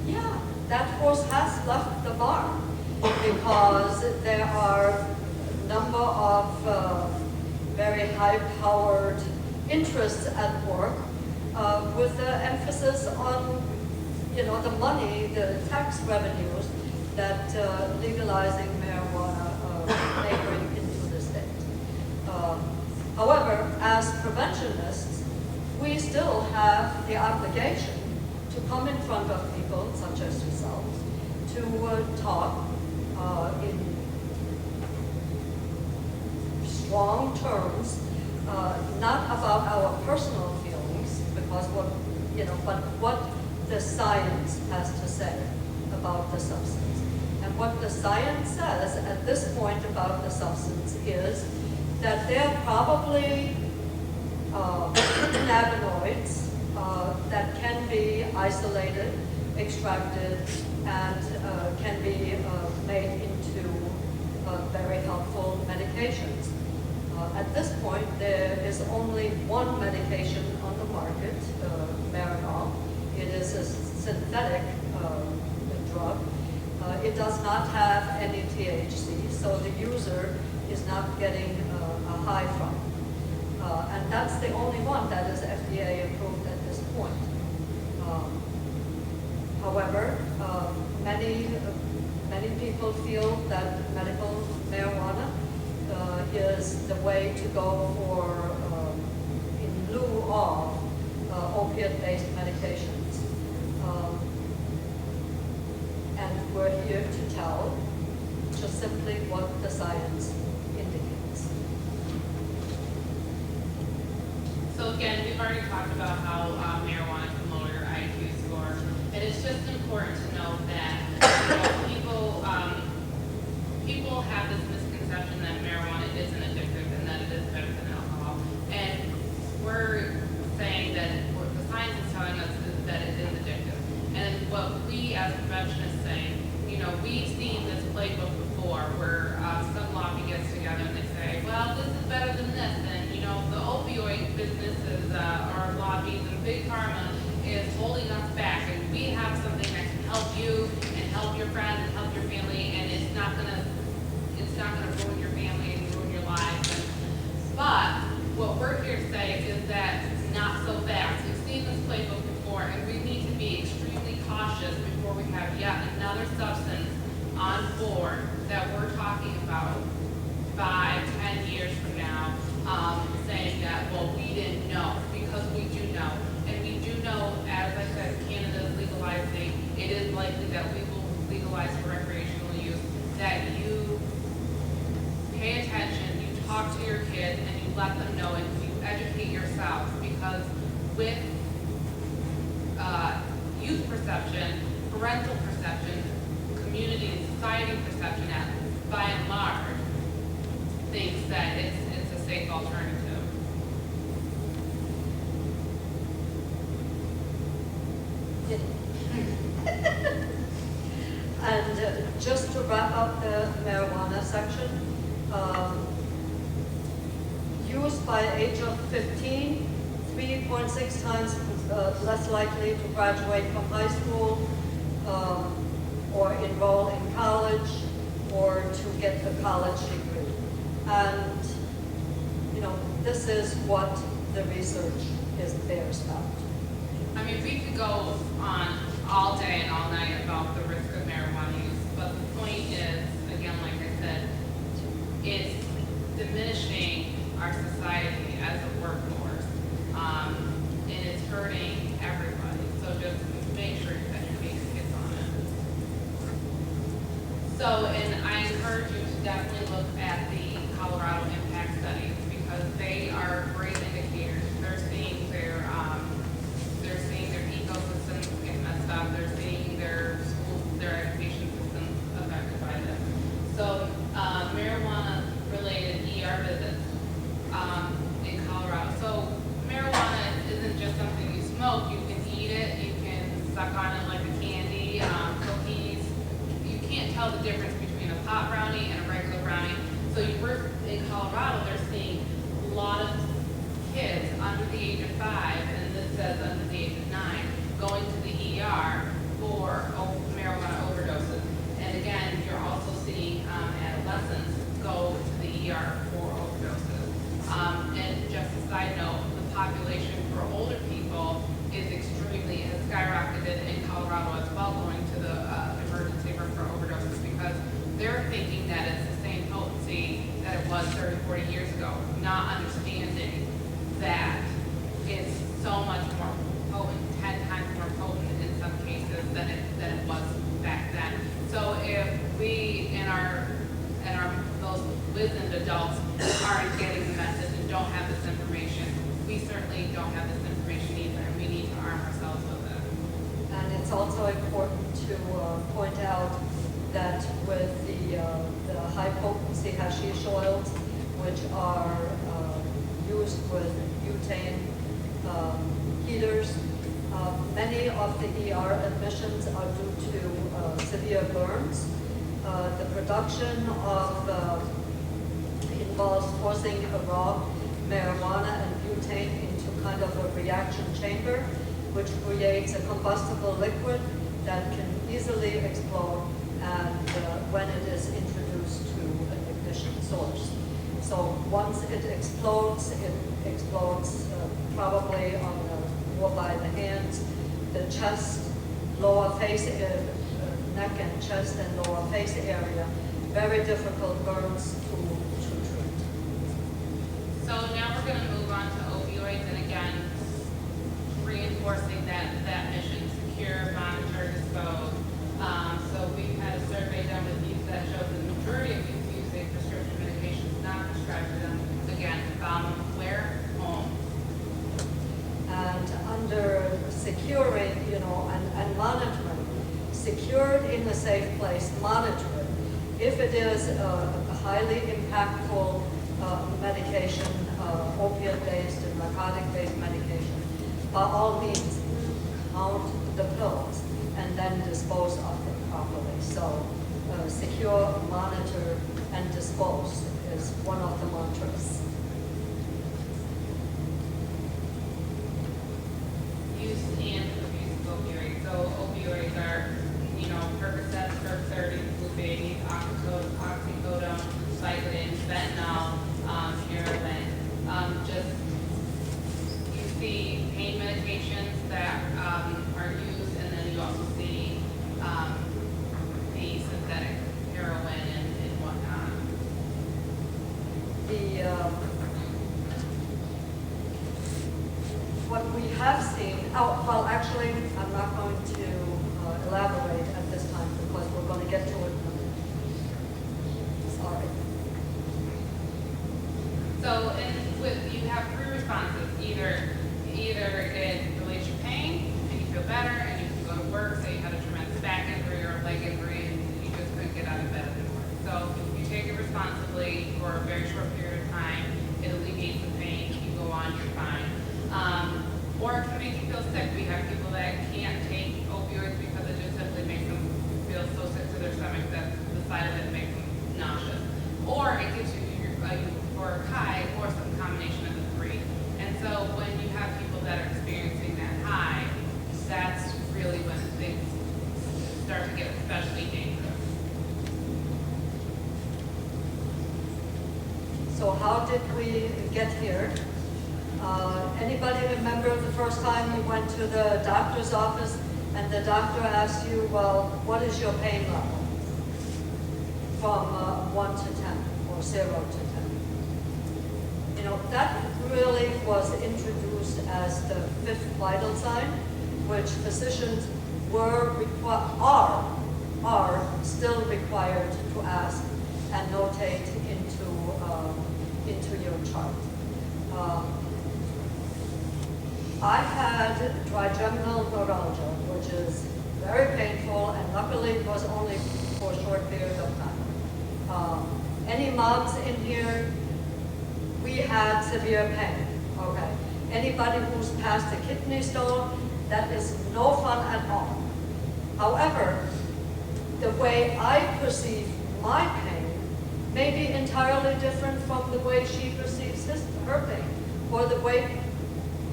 Speaker 2: Yeah, that horse has left the barn because there are a number of very high-powered interests at work with the emphasis on, the money, the tax revenues that legalizing marijuana may bring into the state. However, as preventionists, we still have the obligation to come in front of people, such as yourselves, to talk in strong terms, not about our personal feelings, because but what the science has to say about the substance. And what the science says at this point about the substance is that they're probably cannabinoids that can be isolated, extracted, and can be made into very helpful medications. At this point, there is only one medication on the market, Marinol. It is a synthetic drug. It does not have any THC, so the user is not getting a high from. And that's the only one that is FDA approved at this point. However, many people feel that medical marijuana is the way to go for in lieu of opiate-based medications. And we're here to tell just simply what the science indicates.
Speaker 3: So again, we've already talked about how marijuana can lower your IQ score, and it's just important to know that people have this misconception that marijuana isn't addictive and that it is better than alcohol. And we're saying that what the science is telling us is that it is addictive. And what we as preventionists say, we've seen this playbook before where some lobby gets together and they say, well, this is better than this. And, the opioid businesses or lobbies and Big Pharma is holding us back. And we have something that can help you and help your friends and help your family. And it's not going to ruin your family and ruin your lives. But what we're here to say is that not so fast. We've seen this playbook before, and we need to be extremely cautious before we have yet another substance on board that we're talking about 5, 10 years from now, saying that, well, we didn't know, because we do know. And we do know, as I said, Canada is legalizing, it is likely that we will legalize for recreational use, that you pay attention, you talk to your kids, and you let them know, and you educate yourselves, because with youth perception, parental perception, community and society perception, by and large, thinks that it's a safe alternative.
Speaker 2: And just to wrap up the marijuana section, use by age of 15, 3.6 times less likely to graduate from high school, or enroll in college, or to get a college degree. And, you know, this is what the research bears out.
Speaker 3: I mean, we could go on all day and all night about the risk of marijuana use, but the point is, again, like I said, it's diminishing our society as a workforce, and it's hurting everybody. So just make sure you educate your kids on it. So, and I encourage you to definitely look at the Colorado impact studies, because they are great indicators. They're seeing their ecosystems get messed up. They're seeing their schools, their education systems affected by this. So marijuana-related ER visits in Colorado. So marijuana isn't just something you smoke. You can eat it. You can suck on it like a candy, cookies. You can't tell the difference between a pot brownie and a regular brownie. So in Colorado, they're seeing a lot of kids under the age of 5, and this says under the age of 9, going to the ER for marijuana overdoses. And again, you're also seeing adolescents go to the ER for overdoses. And just a side note, the population for older people has skyrocketed in Colorado as well, going to the emergency room for overdoses, because they're thinking that it's the same potency that it was 30, 40 years ago, not understanding that it's so much more potent, 10 times more potent in some cases than it was back then. So if we and our those wizened adults aren't getting the message and don't have this information, we certainly don't have this information either, and we need to arm ourselves with it.
Speaker 2: And it's also important to point out that with the high potency hashish oils, which are used with butane heaters, many of the ER admissions are due to severe burns. The production of involves forcing a raw marijuana and butane into kind of a reaction chamber, which creates a combustible liquid that can easily explode and when it is introduced to an ignition source. So once it explodes probably on more by the hands, the chest, lower face, neck and chest and lower face area. Very difficult burns to treat.
Speaker 3: So now we're going to move on to opioids, and again, reinforcing that mission: secure, monitor, dispose. So we've had a survey done with youth that shows the majority of youth using prescription medications not prescribed to them. Again, found where? Home.
Speaker 2: And under securing, and monitoring, secured in a safe place, monitor it. If it is a highly impactful medication, opiate-based and narcotic-based medication, by all means, count the pills and then dispose of them properly. So secure, monitor, and dispose is one of the mantras.
Speaker 3: Use and abuse of opioids. So opioids are, Percocet, Perc 30, Blue Babies, oxycodone, Vicodin, fentanyl, heroin. You see pain medications that are used, and then you also see the synthetic
Speaker 2: have seen, well, actually, I'm not going to elaborate at this time because we're going to get to it. Sorry.
Speaker 3: So, you have three responses. Either it relieves your pain and you feel better and you can go to work, say you had a tremendous back injury or a leg injury and you just couldn't get out of bed anymore. So you take it responsibly for a very short period of time, it alleviates the pain, you go on, you're fine. Or it can make you feel sick. We have people that can't take opioids because it just simply makes them feel so sick to their stomach that the sight of it makes them nauseous. Or it gives you or high or some combination of the three. And so when you have people that are experiencing that high, that's really when things start to get especially dangerous.
Speaker 2: So how did we get here? Anybody remember the first time you went to the doctor's office and the doctor asked you, well, what is your pain level? From 1 to 10 or 0 to 10. You know, that really was introduced as the fifth vital sign, which physicians are still required to ask and notate into your chart. I had trigeminal neuralgia, which is very painful, and luckily it was only for a short period of time. Any moms in here? We had severe pain, okay? Anybody who's passed a kidney stone, that is no fun at all. However, the way I perceive my pain may be entirely different from the way she perceives her pain, or the way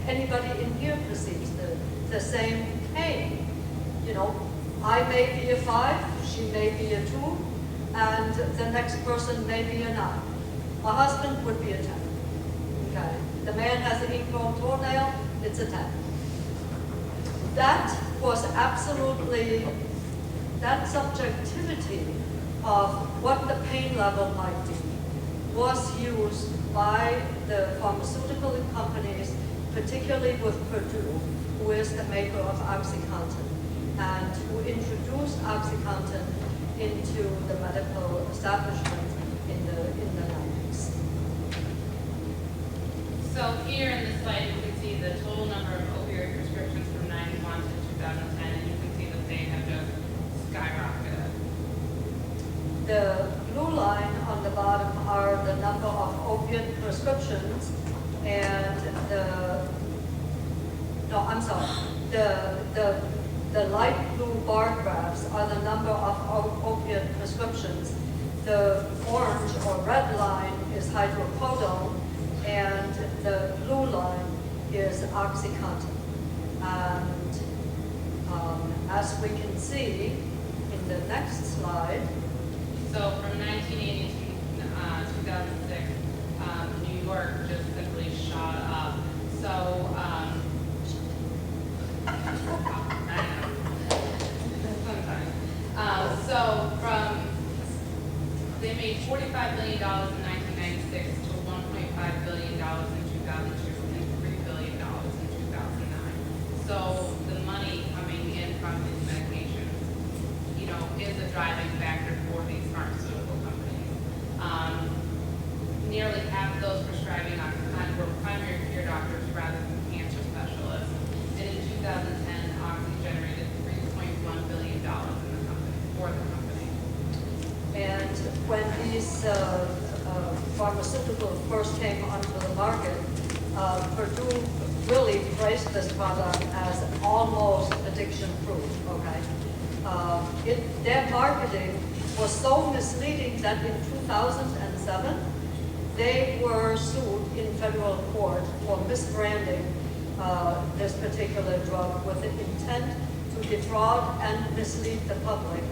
Speaker 2: anybody in here perceives the same pain. You know, I may be a 5, she may be a 2, and the next person may be a 9. My husband would be a 10. Okay. The man has an ingrown toenail, it's a 10. That was absolutely, that subjectivity of what the pain level might be was used by the pharmaceutical companies, particularly with Purdue, who is the maker of OxyContin, and who introduced OxyContin into the medical establishment in the 90s.
Speaker 3: So here in this slide, you can see the total number of opioid prescriptions from 91 to 2010, and you can see that they have just skyrocketed.
Speaker 2: The blue line on the bottom are the number of opiate prescriptions, and the light blue bar graphs are the number of opiate prescriptions. The orange or red line is hydrocodone, and the blue line is OxyContin. And as we can see in the next slide,
Speaker 3: So from 1980 to 2006, New York just simply shot up. So, they made $45 billion in 1996 to $1.5 billion in 2002 and $3 billion in 2009. So the money coming in from these medications, you know, is a driving factor for these pharmaceutical companies. Nearly half of those prescribing OxyContin were primary care doctors rather than cancer specialists. And in 2010, Oxy generated $3.1 billion in the company, for the company.
Speaker 2: and when these pharmaceuticals first came onto the market, Purdue really priced this product as almost addiction-proof, okay? Their marketing was so misleading that in 2007, they were sued in federal court for misbranding this particular drug with the intent to defraud and mislead the public,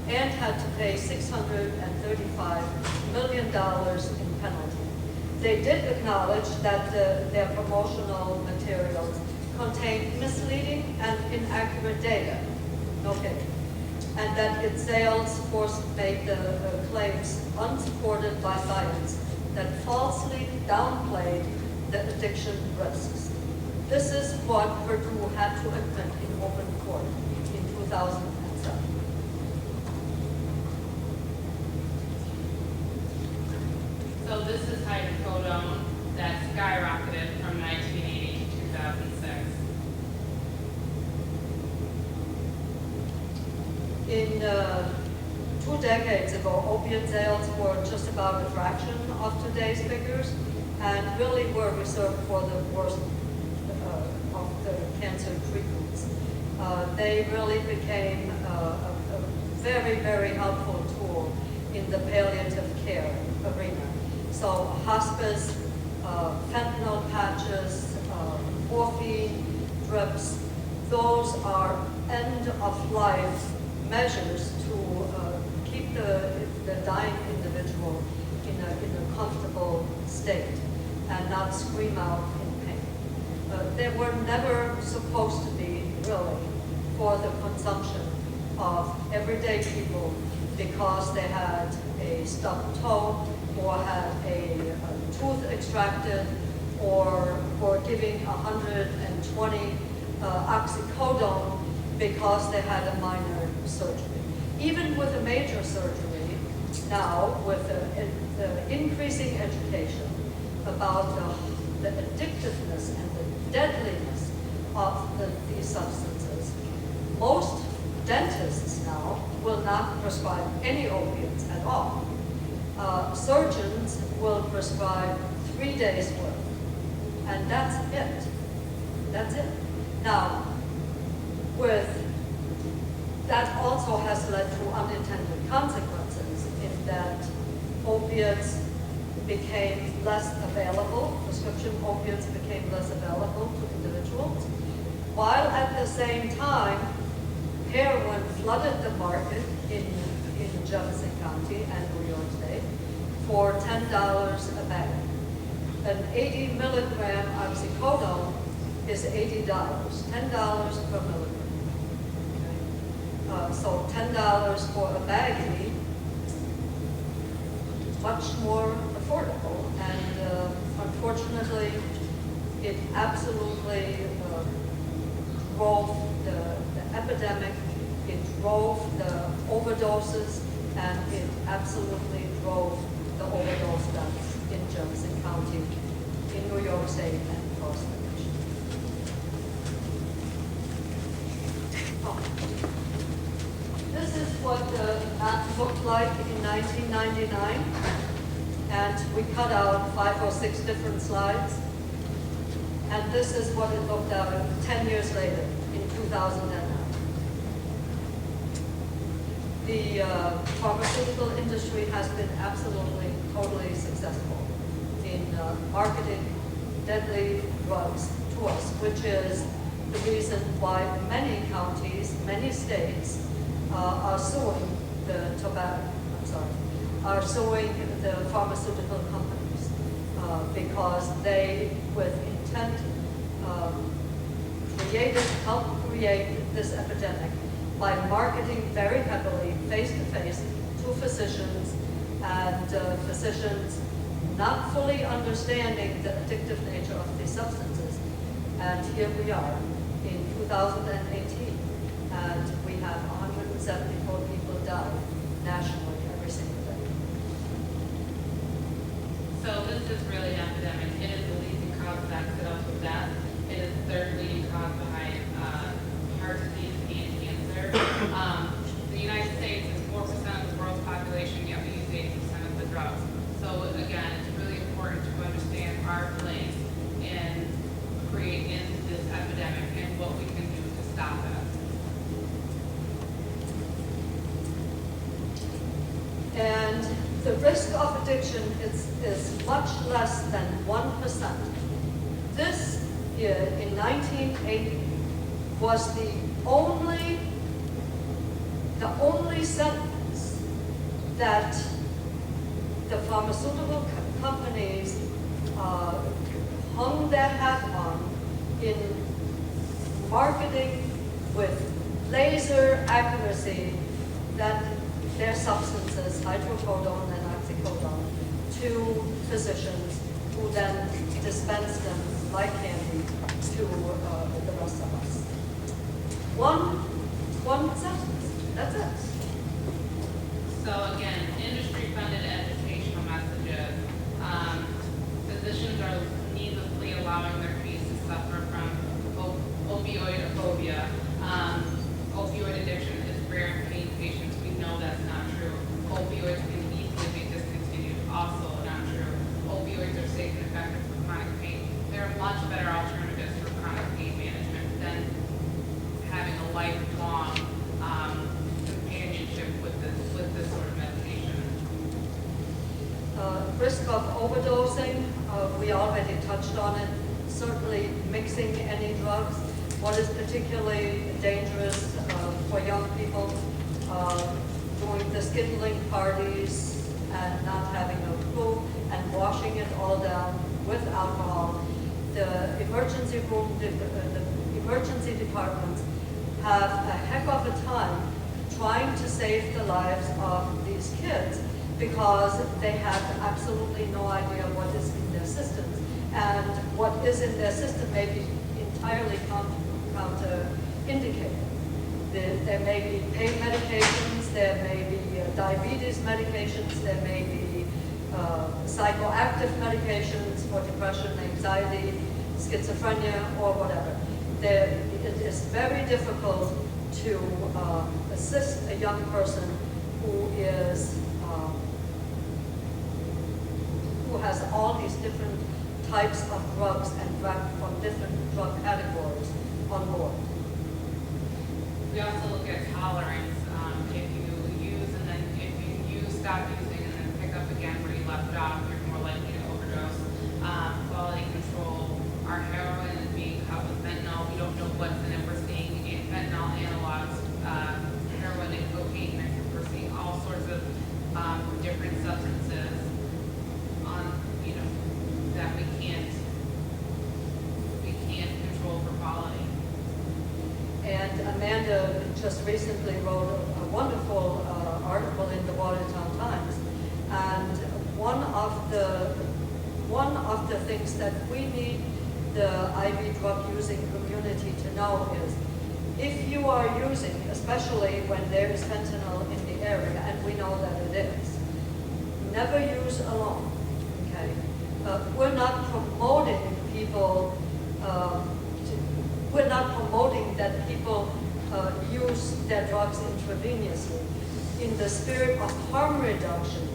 Speaker 2: and had to pay $635 million in penalty. They did acknowledge that their promotional materials contained misleading and inaccurate data, okay, and that its sales force made the claims unsupported by science that falsely downplayed the addiction risks. This is what Purdue had to admit in open court in 2007.
Speaker 3: So this is hydrocodone that skyrocketed from 1980 to 2006.
Speaker 2: In 2 decades ago, opiate sales were just about a fraction of today's figures and really were reserved for the worst of the cancer treatments. They really became a very, very helpful tool in the palliative care arena. So hospice, fentanyl patches, morphine drips, those are end-of-life measures to keep the dying individual in a comfortable state and not scream out in pain. They were never supposed to be really for the consumption of everyday people because they had a stubbed toe or had a tooth extracted or giving 120 oxycodone because they had a minor surgery. Even with a major surgery, now with the increasing education about the addictiveness and the deadliness of these substances, most dentists now will not prescribe any opiates at all. Surgeons will prescribe 3 days worth, and that's it. That's it. Now, that also has led to unintended consequences in that opiates became less available, prescription opiates became less available to individuals, while at the same time, heroin flooded the market in Jefferson County and New York State for $10 a bag. An 80 milligram oxycodone is $80, $10 per milligram. So $10 for a baggie, much more affordable, and unfortunately, it absolutely drove the epidemic, it drove the overdoses, and it absolutely drove the overdose deaths in Jefferson County, in New York State, and across the nation. This is what that looked like in 1999, and we cut out 5 or 6 different slides. And this is what it looked like 10 years later, in 2009. The pharmaceutical industry has been absolutely, totally successful in marketing deadly drugs to us, which is the reason why many counties, many states are suing are suing the pharmaceutical companies because they, with intent, helped create this epidemic by marketing very heavily, face-to-face, to physicians, and physicians not fully understanding the addictive nature of these substances. And here we are in 2018, and we have 174 people die nationally every single day.
Speaker 3: So this is really an epidemic. It is the leading cause of accidental death. It is the third leading cause behind heart disease and cancer. The United States is 4% of the world's population, yet we use 80% of the drugs. So again, it's really important to understand our place in creating this epidemic and what we can do to stop it.
Speaker 2: And the risk of addiction is much less than 1%. This year, in 1980, was the only sentence that the pharmaceutical companies hung their hat on in marketing with laser accuracy that their substances, hydrocodone and oxycodone, to physicians who then dispensed them like candy to the rest of us. One sentence, that's it.
Speaker 3: So again, industry-funded educational messages. Physicians are needlessly allowing their patients to suffer from opioid phobia. Opioid addiction is rare in pain patients. We know that's not true. Opioids can easily be discontinued. Also not true. Opioids are safe and effective for chronic pain. There are much better alternatives for chronic pain management than having a lifelong companionship with this sort of medication.
Speaker 2: Risk of overdosing, we already touched on it. Certainly mixing any drugs. What is particularly dangerous for young people, doing the skittling parties and not having a clue and washing it all down with alcohol. The emergency room, the emergency departments have a heck of a time trying to save the lives of these kids because they have absolutely no idea what is in their systems. And what is in their system may be entirely counterindicated. There may be pain medications, there may be diabetes medications, there may be psychoactive medications for depression, anxiety, schizophrenia, or whatever. It is very difficult to assist a young person who has all these different types of drugs and from different drug categories on board.
Speaker 3: We also look at tolerance. If you use and then if you stop using and then pick up again where you left off, you're more likely to overdose. Quality control. Our heroin is being cut with fentanyl. We don't know what's in it. We're seeing fentanyl analogs, heroin and cocaine mixed. We're seeing all sorts of different substances that we can't control for quality.
Speaker 2: And Amanda just recently wrote a wonderful article in the Watertown Times, and one of the things that we need the IV drug using community to know is, if you are using, especially when there is fentanyl in the area, and we know that it is, never use alone. Okay, we're not promoting people. We're not promoting that people use their drugs intravenously. In the spirit of harm reduction,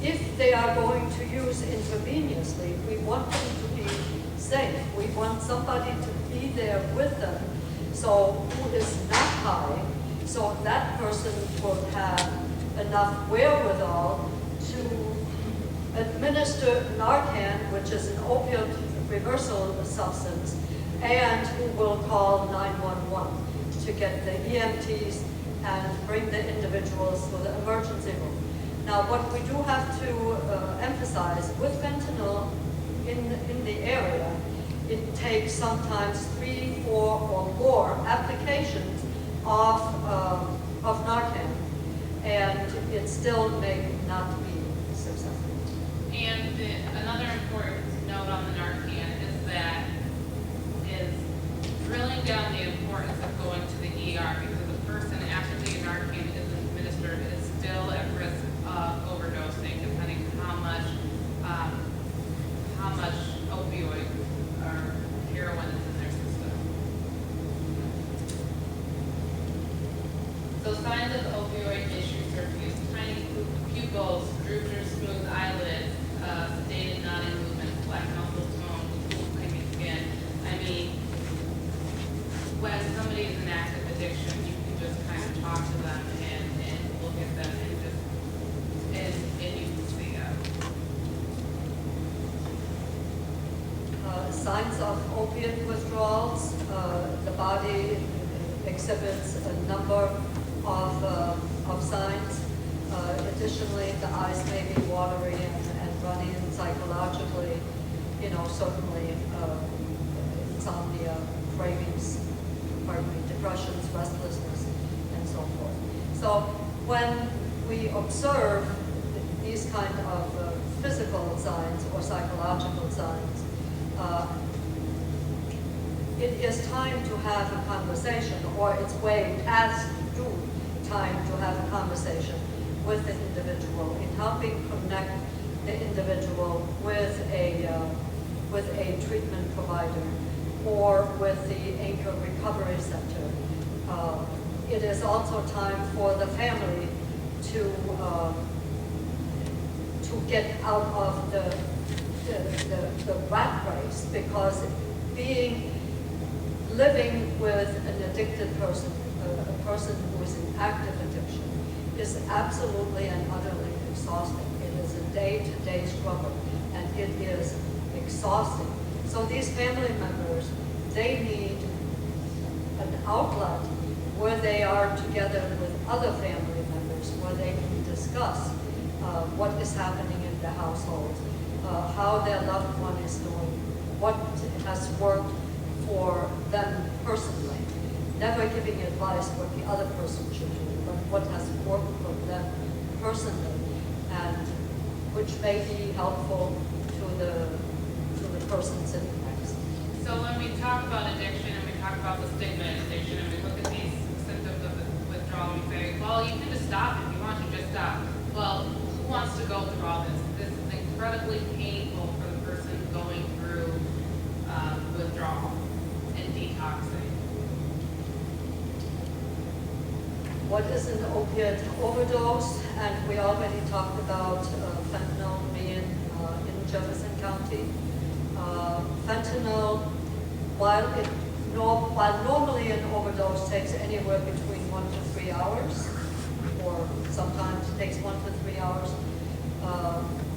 Speaker 2: if they are going to use intravenously, we want them to be safe. We want somebody to be there with them, so who is not high, so that person will have enough wherewithal to administer Narcan, which is an opioid reversal substance, and who will call 911 to get the EMTs and bring the individuals to the emergency room. Now, what we do have to emphasize, with fentanyl in the area, it takes sometimes 3, 4, or more applications of Narcan, and it still may not be successful.
Speaker 3: And another important note on the Narcan is drilling down the importance of going to the ER, because the person after the Narcan is administered is still at risk of overdosing, depending on how much opioid or heroin is in their system. So signs of opioid issues are tiny pupils, drooped or smooth eyelids, sedated nodding movements, black muscle tone, cool creamy skin. I mean, when somebody is in active addiction, you can just kind of talk to them and look at them and you can see it.
Speaker 2: Signs of opiate withdrawals, the body exhibits a number of signs. Additionally, the eyes may be watery and running psychologically, certainly insomnia, cravings, depressions, restlessness, and so forth. So when we observe these kind of physical signs or psychological signs, it is time to have a conversation, or it's way past due time to have a conversation with the individual in helping connect the individual with a treatment provider or with the Anchor Recovery Center. It is also time for the family to get out of the rat race, because living with an addicted person, a person who is in active addiction, is absolutely and utterly exhausting. It is a day-to-day struggle, and it is exhausting. So these family members, they need an outlet where they are together with other family members, where they can discuss what is happening in the household, how their loved one is doing, what has worked for them personally. Never giving advice what the other person should do, but what has worked for them personally, and which may be helpful to the person sitting next.
Speaker 3: So when we talk about addiction and we talk about the stigma of addiction and we look at these symptoms of withdrawal, we say, well, you can just stop if you want to, just stop. Well, who wants to go through all this? This is incredibly painful for the person going through withdrawal and detoxing.
Speaker 2: What is an opiate overdose? And we already talked about fentanyl being in Jefferson County. Fentanyl, while normally an overdose takes anywhere between 1 to 3 hours, or sometimes it takes 1 to 3 hours,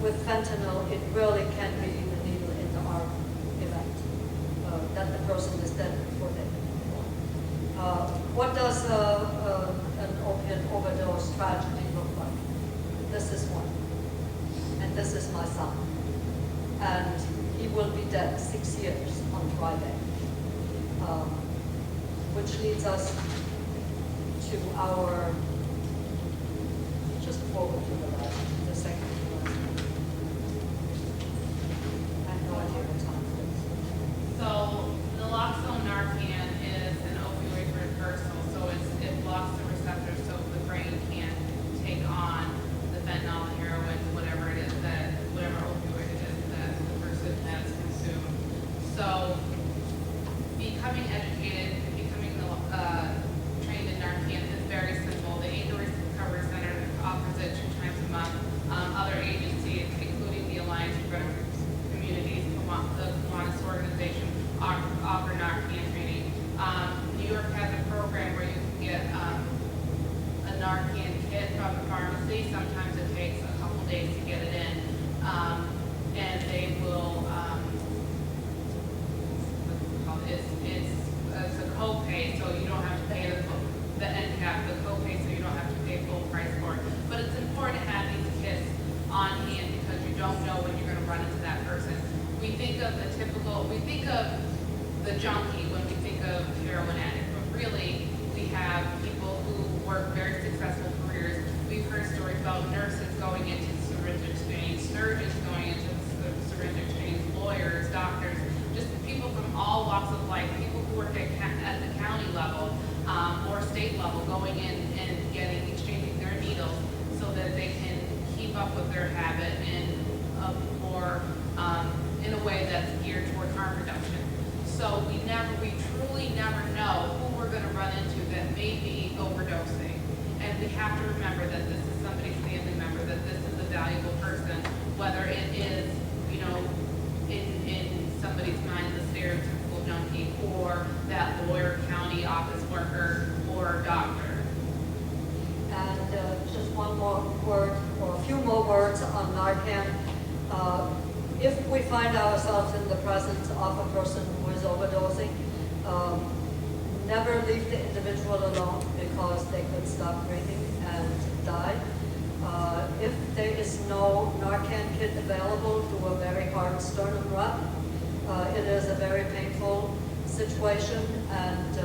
Speaker 2: with fentanyl, it really can be the needle in the arm event, that the person is dead before they can move on. What does an opiate overdose tragedy look like? This is one, and this is my son, and he will be dead 6 years on Friday, which leads us to our, just forward to the left, the second to last one. I have no idea what time it is.
Speaker 3: So naloxone Narcan is an opioid reversal, so it blocks the receptors so the brain can't take on the fentanyl, heroin, whatever it is whatever opioid it is that the person has consumed. So becoming educated, trained in Narcan is very simple. The Anchor Recovery Center offers it 2 times a month. Other agencies, including the Alliance for Better Communities, the Kiwanis organization, offer Narcan training. New York has a program where you can get a Narcan kit from the pharmacy. Sometimes it takes a couple days to get it in. And they will, it's a copay, so you don't have to pay the end cap, the copay, so you don't have to pay full price for it. But it's important to have these kits on hand because you don't know when you're going to run into that person. We think of the junkie when we think of heroin addict, but really we have people who work very successful careers. We've heard stories about nurses going into syringe exchange, surgeons going into syringe exchange, lawyers, doctors, just people from all walks of life, people who work at the county level or state level, going in and exchanging their needles so that they can keep up with their habit in a way that's geared toward harm reduction. So we truly never know who we're going to run into that may be overdosing. And we have to remember that this is somebody's family member, that this is a valuable person, whether it is, in somebody's mind, the stereotypical junkie, or that lawyer, county office worker, or doctor.
Speaker 2: And just one more word, or a few more words on Narcan. If we find ourselves in the presence of a person who is overdosing, never leave the individual alone because they could stop breathing and die. If there is no Narcan kit available, do a very hard sternum rub. It is a very painful situation, and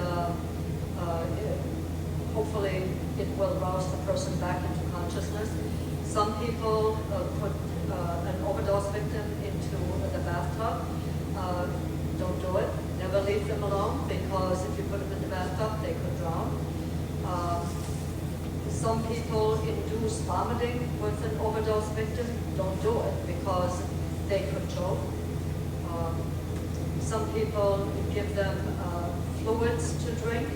Speaker 2: hopefully it will rouse the person back into consciousness. Some people put an overdose victim into the bathtub. Don't do it. Never leave them alone. induce vomiting with an overdose victim, don't do it because they could choke. Some people give them fluids to drink,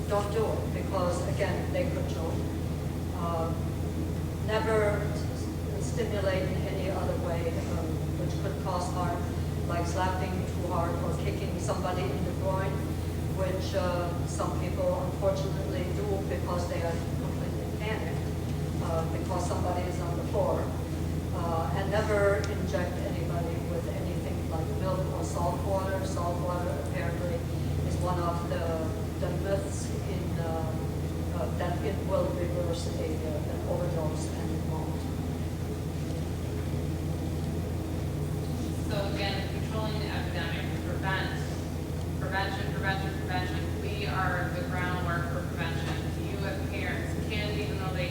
Speaker 2: don't do it because, again, they could choke. Never stimulate in any other way which could cause harm, like slapping too hard or kicking somebody in the groin, which some people unfortunately do because they are completely panicked because somebody is on the floor. And never inject anybody with anything like milk or salt water. Salt water apparently is one of the myths in that it will reverse an overdose and it won't.
Speaker 3: So again, controlling the epidemic, prevention. We are the groundwork for prevention. You as parents can, even though they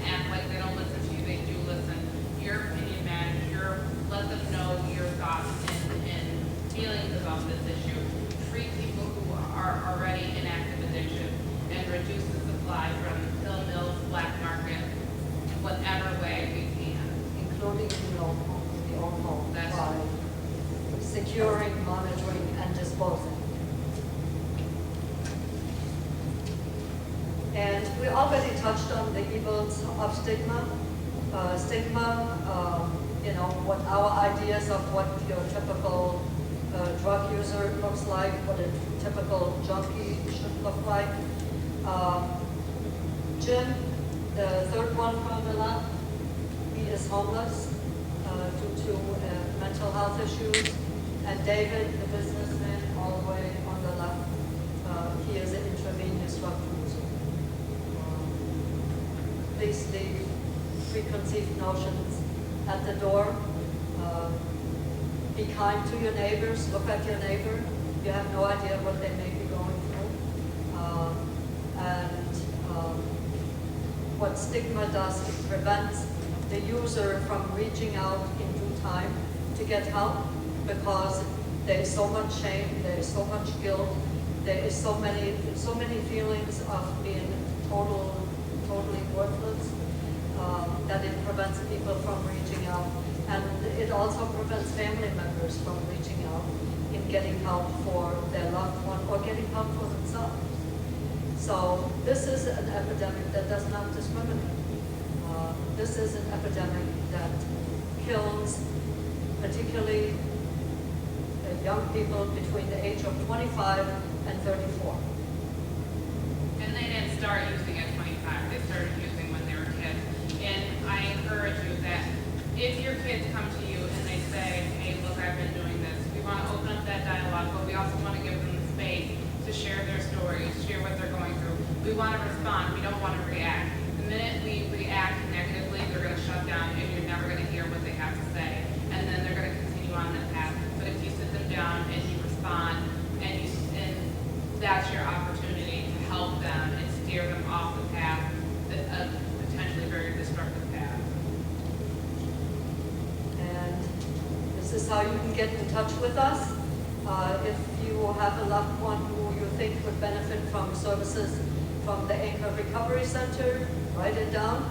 Speaker 3: act like they don't listen to you, they do listen. Your opinion matters. Let them know your thoughts and feelings about this issue. Treat people who are already in active addiction and reduce the supply from pill mills, black market, whatever way we can.
Speaker 2: Including in the own home
Speaker 3: That's
Speaker 2: by securing, monitoring, and disposing. And we already touched on the evils of stigma. What our ideas of what your typical drug user looks like, what a typical junkie should look like. Jim, the third one from the left, he is homeless due to mental health issues. And David, the businessman, all the way on the left, he is an intravenous drug user. Please leave preconceived notions at the door. Be kind to your neighbors. Look at your neighbor. You have no idea what they may be going through. What stigma does, it prevents the user from reaching out in due time to get help because there is so much shame, there is so much guilt, there is so many feelings of being totally worthless that it prevents people from reaching out. And it also prevents family members from reaching out in getting help for their loved one or getting help for themselves. So this is an epidemic that does not discriminate. This is an epidemic that kills particularly young people between the age of 25 and 34.
Speaker 3: And they didn't start using at 25. They started using when they were kids. And I encourage you that if your kids come to you and they say, hey, look, I've been doing this, we want to open up that dialogue, but we also want to give them the space to share their stories, share what they're going through. We want to respond. We don't want to react. The minute we react negatively, they're going to shut down and you're never going to hear what they have to say. And then they're going to continue on that path. But if you sit them down and you respond and that's your opportunity to help them and steer them off the path, a potentially very destructive path.
Speaker 2: And this is how you can get in touch with us. If you have a loved one who you think would benefit from services from the Anchor Recovery Center, write it down.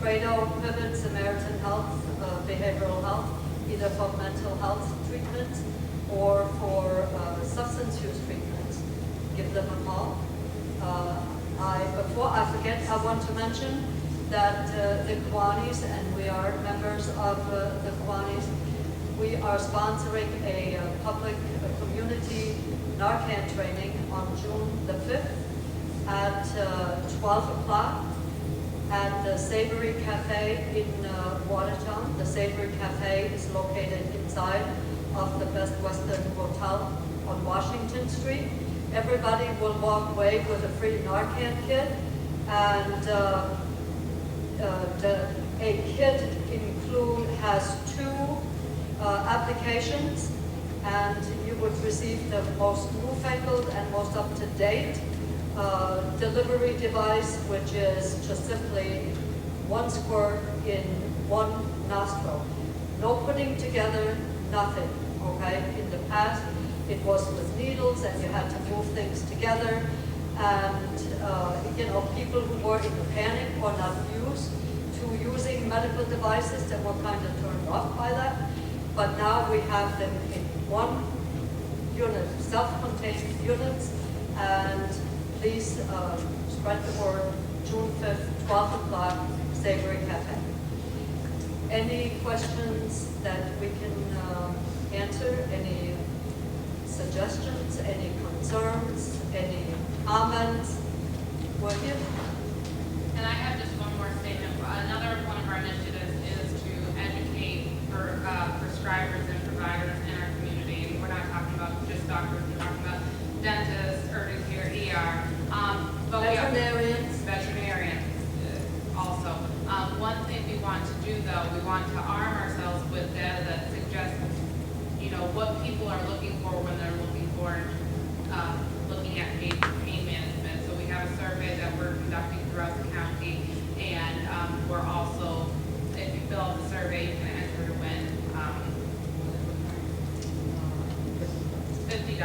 Speaker 2: Credo, Pivot, Samaritan Health, Behavioral Health, either for mental health treatment or for substance use treatment. Give them a call. Before I forget, I want to mention that the Kiwanis, and we are members of the Kiwanis, we are sponsoring a community Narcan training on June the 5th at 12 o'clock at the Savory Cafe in Watertown. The Savory Cafe is located inside of the Best Western Hotel on Washington Street. Everybody will walk away with a free Narcan kit, and a kit has 2 applications, and you would receive the most newfangled and most up-to-date delivery device, which is just simply 1 squirt in 1 nostril. No putting together, nothing, okay? In the past, it was with needles and you had to move things together. And, people who were in a panic or not used used to using medical devices that were kind of turned off by that. But now we have them in one unit, self-contained units, and please spread the word, June 5th, 12 o'clock, Savory Cafe. Any questions that we can answer? Any suggestions, any concerns, any comments? Will you?
Speaker 3: And I have just one more statement. Another one of our initiatives is to educate prescribers and providers in our community. And we're not talking about just doctors, we're talking about dentists, urgent care, ER. But veterinarians also. One thing we want to do though, we want to arm ourselves with data that suggests, what people are looking for when they're looking at pain management. So we have a survey that we're conducting throughout the county, and we're also, if you fill out the survey, you can enter to win $50.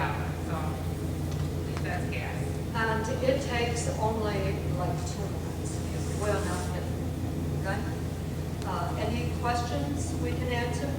Speaker 3: So at least that's gas.
Speaker 2: And it takes only like 2 minutes. Well, not okay? Any questions we can answer?